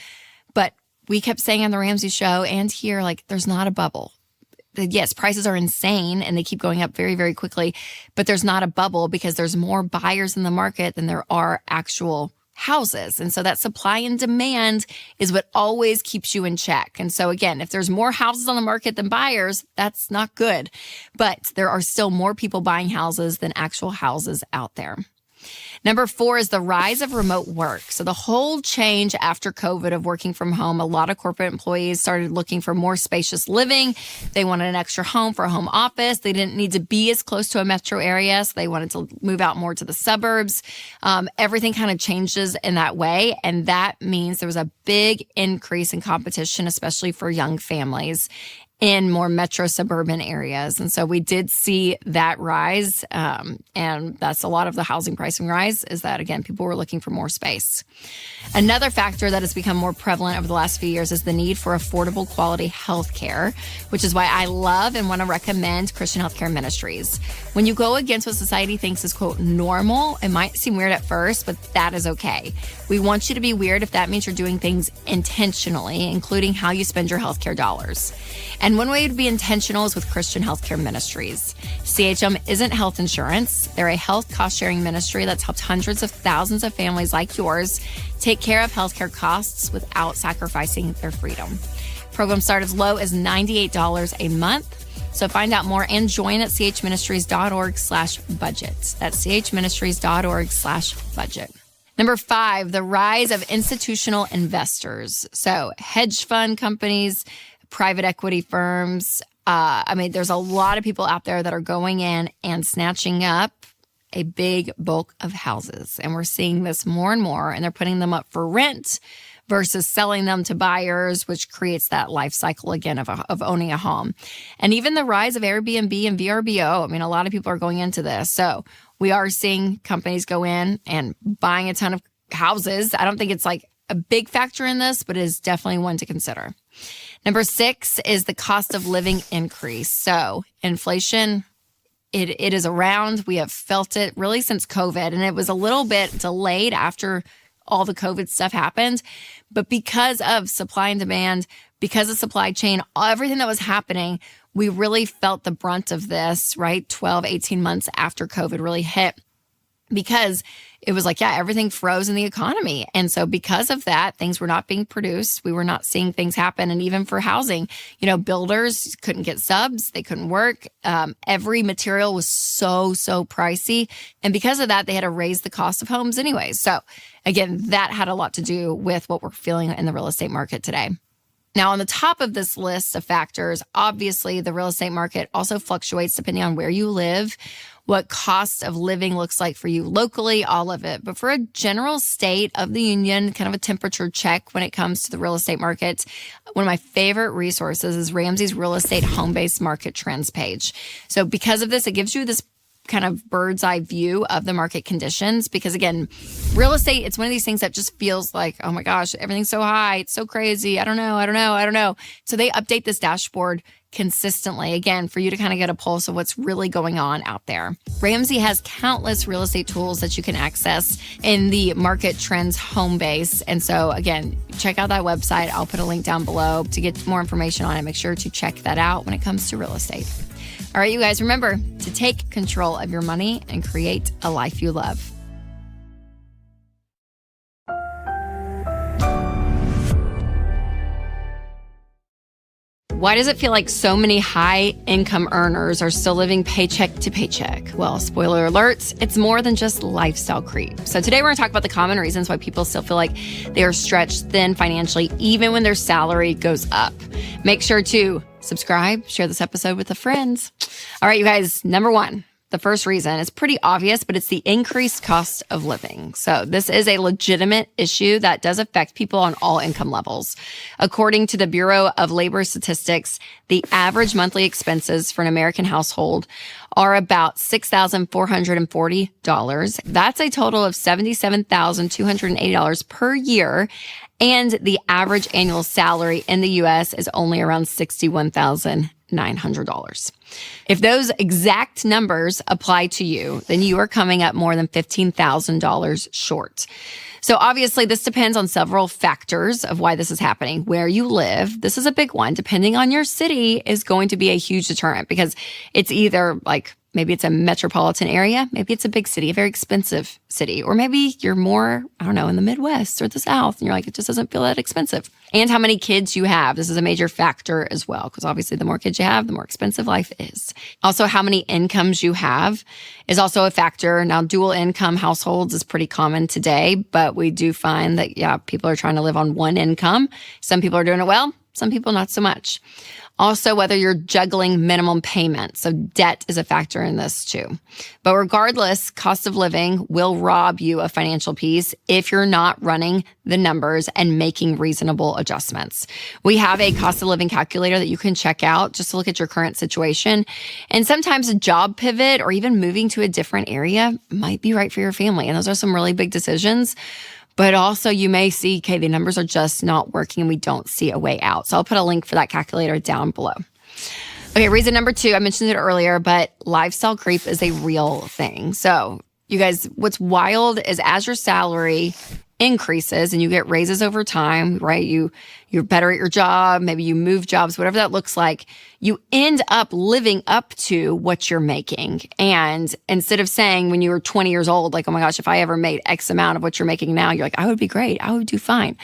But we kept saying on the Ramsey show and here, like, there's not a bubble. Yes, prices are insane and they keep going up very, very quickly, but there's not a bubble because there's more buyers in the market than there are actual houses. And so that supply and demand is what always keeps you in check. And so again, if there's more houses on the market than buyers, that's not good. But there are still more people buying houses than actual houses out there. Number 4 is the rise of remote work. So the whole change after COVID of working from home, a lot of corporate employees started looking for more spacious living. They wanted an extra home for a home office. They didn't need to be as close to a metro area, so they wanted to move out more to the suburbs. Everything kind of changes in that way, and that means there was a big increase in competition, especially for young families. in more metro suburban areas. And so we did see that rise. And that's a lot of the housing pricing rise is that, again, people were looking for more space. Another factor that has become more prevalent over the last few years is the need for affordable quality health care, which is why I love and want to recommend Christian healthcare ministries. When you go against what society thinks is, quote, normal, it might seem weird at first, but that is okay. We want you to be weird if that means you're doing things intentionally, including how you spend your healthcare dollars. And one way to be intentional is with Christian healthcare ministries. CHM isn't health insurance. They're a health cost-sharing ministry that's helped hundreds of thousands of families like yours take care of healthcare costs without sacrificing their freedom. Programs start as low as $98 a month. So find out more and join at chministries.org/budget. That's chministries.org/budget. Number 5, the rise of institutional investors. So hedge fund companies, private equity firms. There's a lot of people out there that are going in and snatching up a big bulk of houses. And we're seeing this more and more, and they're putting them up for rent versus selling them to buyers, which creates that life cycle again of owning a home. And even the rise of Airbnb and VRBO. A lot of people are going into this. So we are seeing companies go in and buying a ton of houses. I don't think it's like a big factor in this, but it is definitely one to consider. Number 6 is the cost of living increase. So inflation, it is around. We have felt it really since COVID, and it was a little bit delayed after all the COVID stuff happened. But because of supply and demand, because of supply chain, everything that was happening, we really felt the brunt of this, right? 12, 18 months after COVID really hit, because it was like, everything froze in the economy. And so because of that, things were not being produced. We were not seeing things happen. And even for housing, builders couldn't get subs. They couldn't work. Every material was so pricey. And because of that, they had to raise the cost of homes anyways. So again, that had a lot to do with what we're feeling in the real estate market today. Now, on the top of this list of factors, obviously the real estate market also fluctuates depending on where you live, what cost of living looks like for you locally, all of it. But for a general state of the union, kind of a temperature check when it comes to the real estate market, one of my favorite resources is Ramsey's Real Estate Home-Based Market Trends page. So because of this, it gives you this kind of bird's eye view of the market conditions, because again, real estate, it's one of these things that just feels like, oh my gosh, everything's so high. It's so crazy. I don't know. So they update this dashboard consistently, again, for you to kind of get a pulse of what's really going on out there. Ramsey has countless real estate tools that you can access in the Market Trends home base. And so again, check out that website. I'll put a link down below to get more information on it. Make sure to check that out when it comes to real estate. All right, you guys, remember to take control of your money and create a life you love. Why does it feel like so many high-income earners are still living paycheck to paycheck? Well, spoiler alert, it's more than just lifestyle creep. So today we're going to talk about the common reasons why people still feel like they are stretched thin financially, even when their salary goes up. Make sure to subscribe, share this episode with a friend. All right, you guys, number 1. The first reason is pretty obvious, but it's the increased cost of living. So this is a legitimate issue that does affect people on all income levels. According to the Bureau of Labor Statistics, the average monthly expenses for an American household are about $6,440. That's a total of $77,280 per year. And the average annual salary in the U.S. is only around $61,900. If those exact numbers apply to you, then you are coming up more than $15,000 short. So obviously this depends on several factors of why this is happening. Where you live, this is a big one. Depending on your city is going to be a huge deterrent, because it's either like maybe it's a metropolitan area, maybe it's a big city, a very expensive city, or maybe you're more, in the Midwest or the South, and you're like, it just doesn't feel that expensive. And how many kids you have. This is a major factor as well, because obviously the more kids you have, the more expensive life is. Also, how many incomes you have is also a factor. Now, dual income households is pretty common today, but we do find that, people are trying to live on one income. Some people are doing it well, some people not so much. Also, whether you're juggling minimum payments. So debt is a factor in this too. But regardless, cost of living will rob you of financial peace if you're not running the numbers and making reasonable adjustments. We have a cost of living calculator that you can check out just to look at your current situation. And sometimes a job pivot or even moving to a different area might be right for your family. And those are some really big decisions. But also you may see, okay, the numbers are just not working and we don't see a way out. So I'll put a link for that calculator down below. Okay, reason number 2, I mentioned it earlier, but lifestyle creep is a real thing. So you guys, what's wild is as your salary increases and you get raises over time, right? You're better at your job, maybe you move jobs, whatever that looks like, you end up living up to what you're making. And instead of saying when you were 20 years old, like, oh my gosh, if I ever made X amount of what you're making now, you're like, I would be great. I would do fine.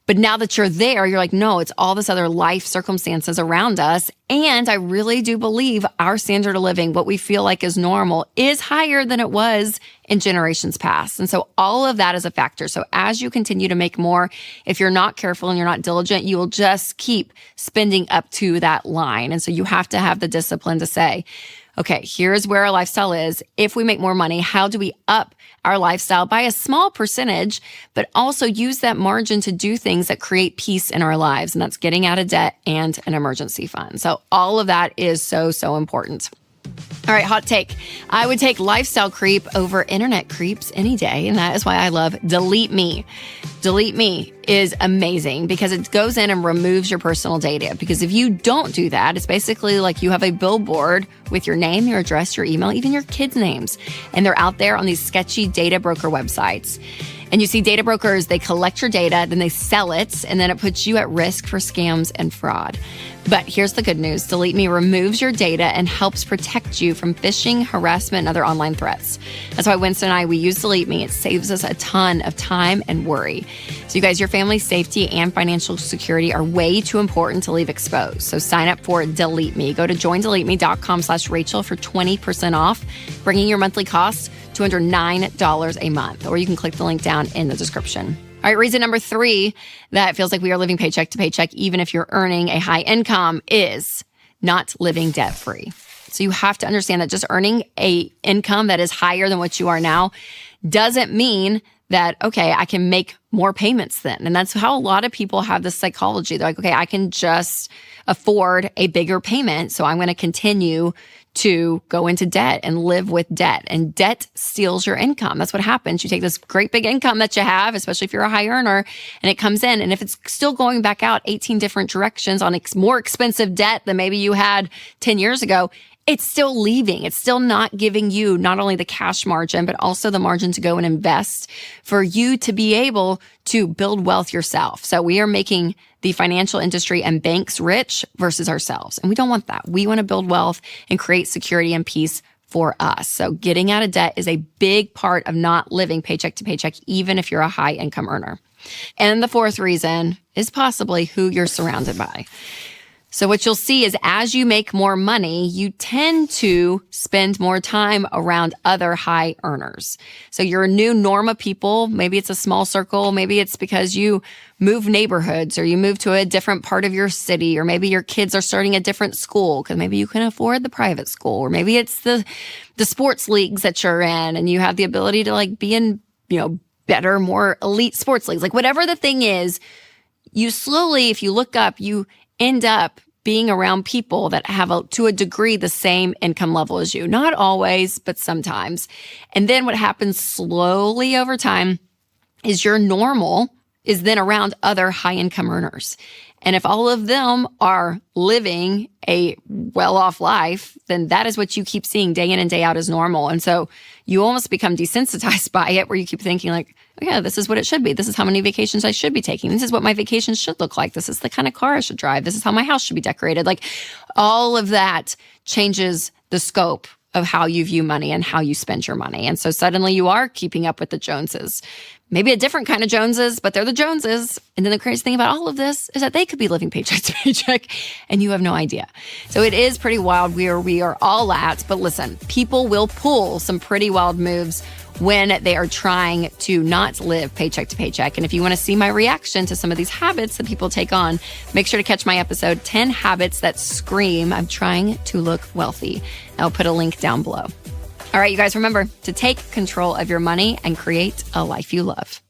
But now that you're there, you're like, no, it's all this other life circumstances around us. And I really do believe our standard of living, what we feel like is normal, is higher than it was in generations past. And so all of that is a factor. So as you continue to make more, if you're not careful and you're not diligent, you will just keep spending up to that line. And so you have to have the discipline to say, okay, here's where our lifestyle is. If we make more money, how do we up our lifestyle by a small percentage, but also use that margin to do things that create peace in our lives? And that's getting out of debt and an emergency fund. So all of that is so, so important. All right, hot take. I would take lifestyle creep over internet creeps any day. And that is why I love Delete Me. Delete Me is amazing because it goes in and removes your personal data. Because if you don't do that, it's basically like you have a billboard with your name, your address, your email, even your kids' names. And they're out there on these sketchy data broker websites. And you see data brokers, they collect your data, then they sell it, and then it puts you at risk for scams and fraud. But here's the good news. Delete Me removes your data and helps protect you from phishing, harassment, and other online threats. That's why Winston and I, we use Delete Me. It saves us a ton of time and worry. So you guys, your family's safety and financial security are way too important to leave exposed. So sign up for Delete Me. Go to joindeleteme.com/Rachel for 20% off, bringing your monthly cost to under $9 a month. Or you can click the link down in the description. All right, reason number 3 that feels like we are living paycheck to paycheck, even if you're earning a high income, is not living debt-free. So you have to understand that just earning a income that is higher than what you are now doesn't mean that, okay, I can make more payments then. And that's how a lot of people have this psychology. They're like, okay, I can just afford a bigger payment, so I'm going to continue to go into debt and live with debt. And debt steals your income. That's what happens. You take this great big income that you have, especially if you're a high earner, and it comes in. And if it's still going back out 18 different directions on more expensive debt than maybe you had 10 years ago, it's still leaving. It's still not giving you not only the cash margin, but also the margin to go and invest for you to be able to build wealth yourself. So we are making the financial industry and banks rich versus ourselves. And we don't want that. We want to build wealth and create security and peace for us. So getting out of debt is a big part of not living paycheck to paycheck, even if you're a high income earner. And the 4th reason is possibly who you're surrounded by. So what you'll see is as you make more money, you tend to spend more time around other high earners. So you're a new norm of people. Maybe it's a small circle. Maybe it's because you move neighborhoods or you move to a different part of your city, or maybe your kids are starting a different school because maybe you can afford the private school, or maybe it's the sports leagues that you're in and you have the ability to like be in, better, more elite sports leagues. Like whatever the thing is, you slowly, if you look up, you end up being around people that have to a degree the same income level as you. Not always, but sometimes. And then what happens slowly over time is your normal is then around other high income earners. And if all of them are living a well-off life, then that is what you keep seeing day in and day out as normal. And so you almost become desensitized by it, where you keep thinking like, oh yeah, this is what it should be. This is how many vacations I should be taking. This is what my vacations should look like. This is the kind of car I should drive. This is how my house should be decorated. Like all of that changes the scope of how you view money and how you spend your money. And so suddenly you are keeping up with the Joneses. Maybe a different kind of Joneses, but they're the Joneses. And then the crazy thing about all of this is that they could be living paycheck to paycheck and you have no idea. So it is pretty wild where we are all at. But listen, people will pull some pretty wild moves when they are trying to not live paycheck to paycheck. And if you want to see my reaction to some of these habits that people take on, make sure to catch my episode, 10 Habits That Scream I'm Trying to Look Wealthy. I'll put a link down below. All right, you guys, remember to take control of your money and create a life you love.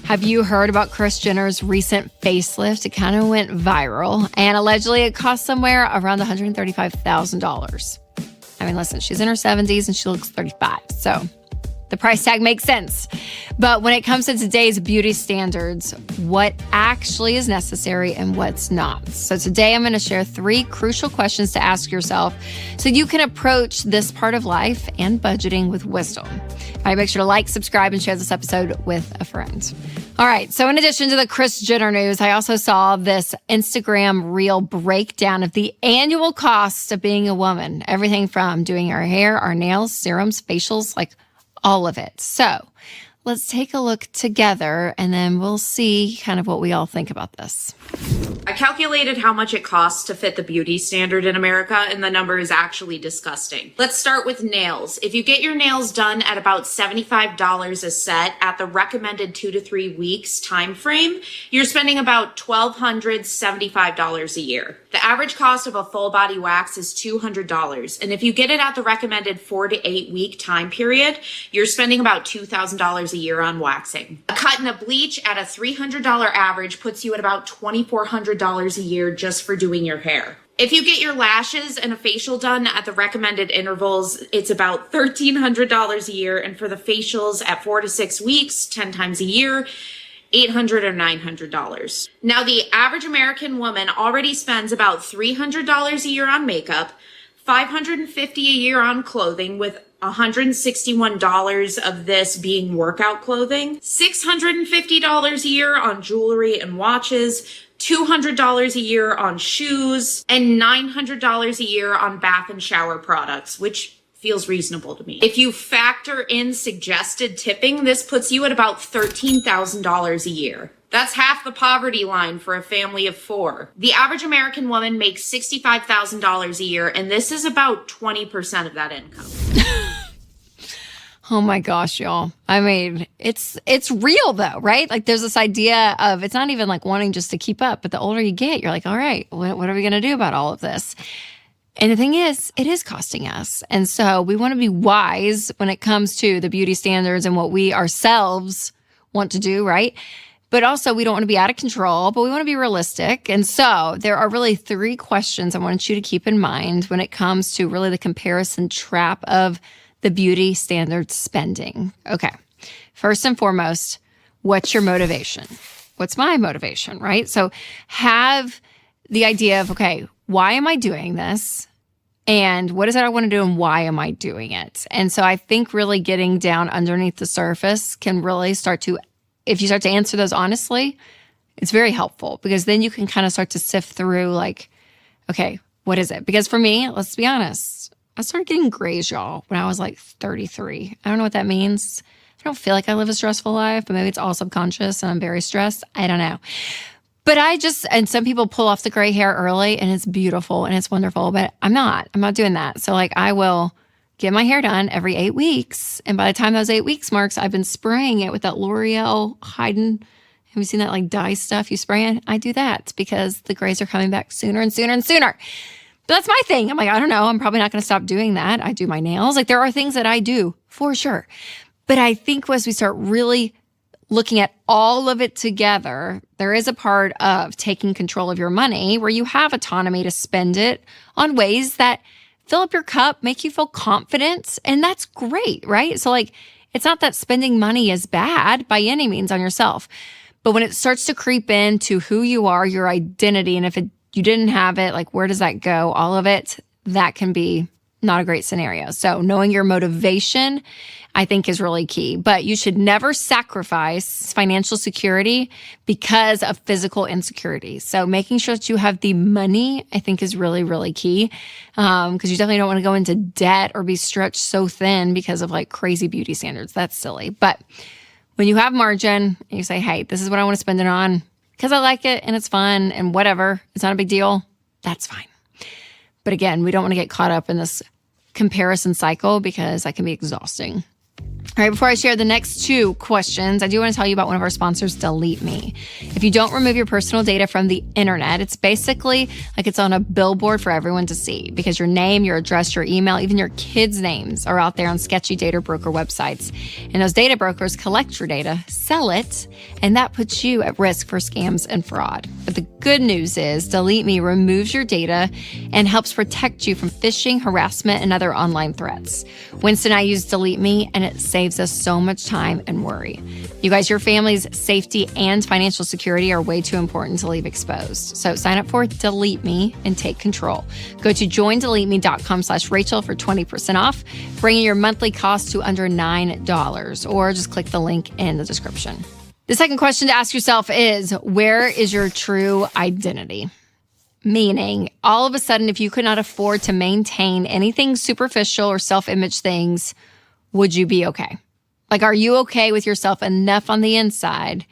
Have you heard about Kris Jenner's recent facelift? It kind of went viral, and allegedly it cost somewhere around $135,000. I mean, listen, she's in her 70s and she looks 35, so the price tag makes sense. But when it comes to today's beauty standards, what actually is necessary and what's not? So today I'm going to share 3 crucial questions to ask yourself so you can approach this part of life and budgeting with wisdom. All right, make sure to like, subscribe, and share this episode with a friend. All right, so in addition to the Kris Jenner news, I also saw this Instagram reel breakdown of the annual cost of being a woman. Everything from doing our hair, our nails, serums, facials, like all of it. So let's take a look together and then we'll see kind of what we all think about this. I calculated how much it costs to fit the beauty standard in America, and the number is actually disgusting. Let's start with nails. If you get your nails done at about $75 a set at the recommended 2 to 3 weeks time frame, you're spending about $1,275 a year. The average cost of a full body wax is $200, and if you get it at the recommended 4 to 8 week time period, you're spending about $2,000 a year on waxing. A cut and a bleach at a $300 average puts you at about $2,400 a year just for doing your hair. If you get your lashes and a facial done at the recommended intervals, it's about $1,300 a year. And for the facials at 4 to 6 weeks, 10 times a year, $800 or $900. Now, the average American woman already spends about $300 a year on makeup, $550 a year on clothing, with $161 of this being workout clothing, $650 a year on jewelry and watches, $200 a year on shoes, and $900 a year on bath and shower products, which feels reasonable to me. If you factor in suggested tipping, this puts you at about $13,000 a year. That's half the poverty line for a family of 4. The average American woman makes $65,000 a year, and this is about 20% of that income. Oh my gosh, y'all. I mean, it's real though, right? Like there's this idea of, it's not even like wanting just to keep up, but the older you get, you're like, all right, what are we going to do about all of this? And the thing is, it is costing us. And so we want to be wise when it comes to the beauty standards and what we ourselves want to do, right? But also we don't want to be out of control, but we want to be realistic. And so there are really 3 questions I want you to keep in mind when it comes to really the comparison trap of the beauty standard spending. Okay. First and foremost, what's your motivation? What's my motivation, right? So have the idea of, okay, why am I doing this? And what is it I want to do and why am I doing it? And so I think really getting down underneath the surface can really start to, if you start to answer those honestly, it's very helpful because then you can kind of start to sift through like, okay, what is it? Because for me, let's be honest, I started getting grays, y'all, when I was like 33. I don't know what that means. I don't feel like I live a stressful life, but maybe it's all subconscious and I'm very stressed. I don't know. But and some people pull off the gray hair early and it's beautiful and it's wonderful, but I'm not doing that. So like I will get my hair done every 8 weeks. And by the time those 8 weeks marks, I've been spraying it with that L'Oreal Haydn. Have you seen that like dye stuff you spray in? I do that because the grays are coming back sooner and sooner and sooner. But that's my thing. I'm like, I don't know. I'm probably not going to stop doing that. I do my nails. Like there are things that I do for sure. But I think as we start really looking at all of it together, there is a part of taking control of your money where you have autonomy to spend it on ways that fill up your cup, make you feel confident. And that's great, right? So like, it's not that spending money is bad by any means on yourself. But when it starts to creep into who you are, your identity, and if you didn't have it, like where does that go? All of it, that can be not a great scenario. So knowing your motivation, I think is really key. But you should never sacrifice financial security because of physical insecurity. So making sure that you have the money, I think is really, really key. Because you definitely don't want to go into debt or be stretched so thin because of like crazy beauty standards. That's silly. But when you have margin and you say, hey, this is what I want to spend it on because I like it and it's fun and whatever, it's not a big deal, that's fine. But again, we don't want to get caught up in this comparison cycle because that can be exhausting. All right, before I share the next 2 questions, I do want to tell you about one of our sponsors, Delete Me. If you don't remove your personal data from the internet, it's basically like it's on a billboard for everyone to see because your name, your address, your email, even your kids' names are out there on sketchy data broker websites. And those data brokers collect your data, sell it, and that puts you at risk for scams and fraud. But the good news is Delete Me removes your data and helps protect you from phishing, harassment, and other online threats. Winston and I use Delete Me, and it saves us so much time and worry. You guys, your family's safety and financial security are way too important to leave exposed. So sign up for Delete Me and take control. Go to joindeleteme.com/Rachel for 20% off, bringing your monthly cost to under $9, or just click the link in the description. The second question to ask yourself is, where is your true identity? Meaning, all of a sudden, if you could not afford to maintain anything superficial or self-image things, would you be okay? Like, are you okay with yourself enough on the inside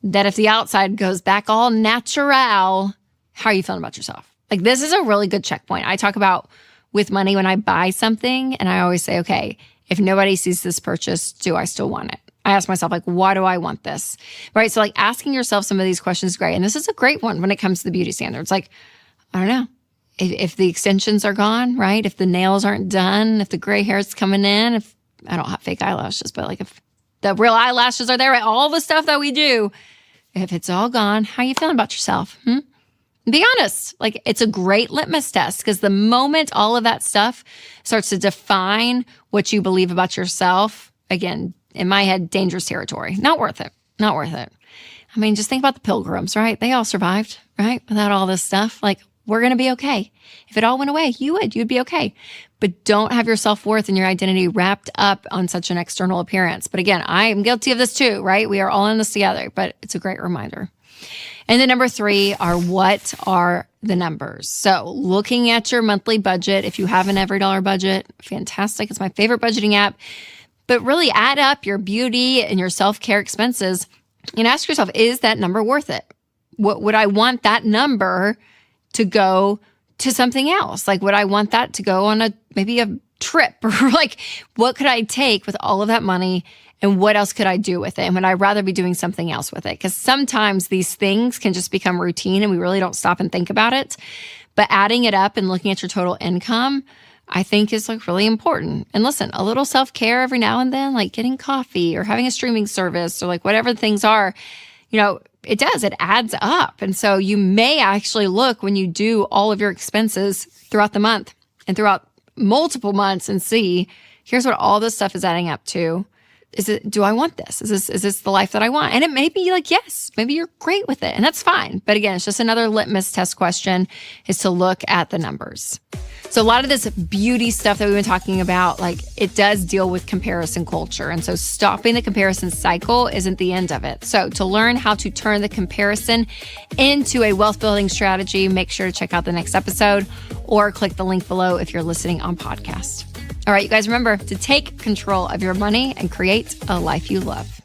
that if the outside goes back all natural, how are you feeling about yourself? Like, this is a really good checkpoint. I talk about with money when I buy something, and I always say, okay, if nobody sees this purchase, do I still want it? I ask myself, like, why do I want this? Right? So, like, asking yourself some of these questions is great. And this is a great one when it comes to the beauty standards. Like, I don't know. If the extensions are gone, right? If the nails aren't done, if the gray hair is coming in, if I don't have fake eyelashes, but like if the real eyelashes are there, right? All the stuff that we do, if it's all gone, how are you feeling about yourself? Be honest. Like, it's a great litmus test because the moment all of that stuff starts to define what you believe about yourself, again, in my head, dangerous territory. Not worth it. Not worth it. I mean, just think about the Pilgrims, right? They all survived, right? Without all this stuff. Like, we're going to be okay. If it all went away, you'd be okay. But don't have your self-worth and your identity wrapped up on such an external appearance. But again, I am guilty of this too, right? We are all in this together, but it's a great reminder. And then number 3 are, what are the numbers? So looking at your monthly budget, if you have an EveryDollar budget, fantastic. It's my favorite budgeting app. But really add up your beauty and your self-care expenses and ask yourself, is that number worth it? What would I want that number to go to something else? Like, would I want that to go on maybe a trip? Or like, what could I take with all of that money and what else could I do with it? And would I rather be doing something else with it? Because sometimes these things can just become routine and we really don't stop and think about it. But adding it up and looking at your total income, I think is like really important. And listen, a little self-care every now and then, like getting coffee or having a streaming service or like whatever the things are, it adds up. And so you may actually look when you do all of your expenses throughout the month and throughout multiple months and see, here's what all this stuff is adding up to. Do I want this? Is this the life that I want? And it may be like, yes, maybe you're great with it and that's fine. But again, it's just another litmus test question is to look at the numbers. So a lot of this beauty stuff that we've been talking about, like it does deal with comparison culture. And so stopping the comparison cycle isn't the end of it. So to learn how to turn the comparison into a wealth building strategy, make sure to check out the next episode or click the link below if you're listening on podcast. All right, you guys, remember to take control of your money and create a life you love.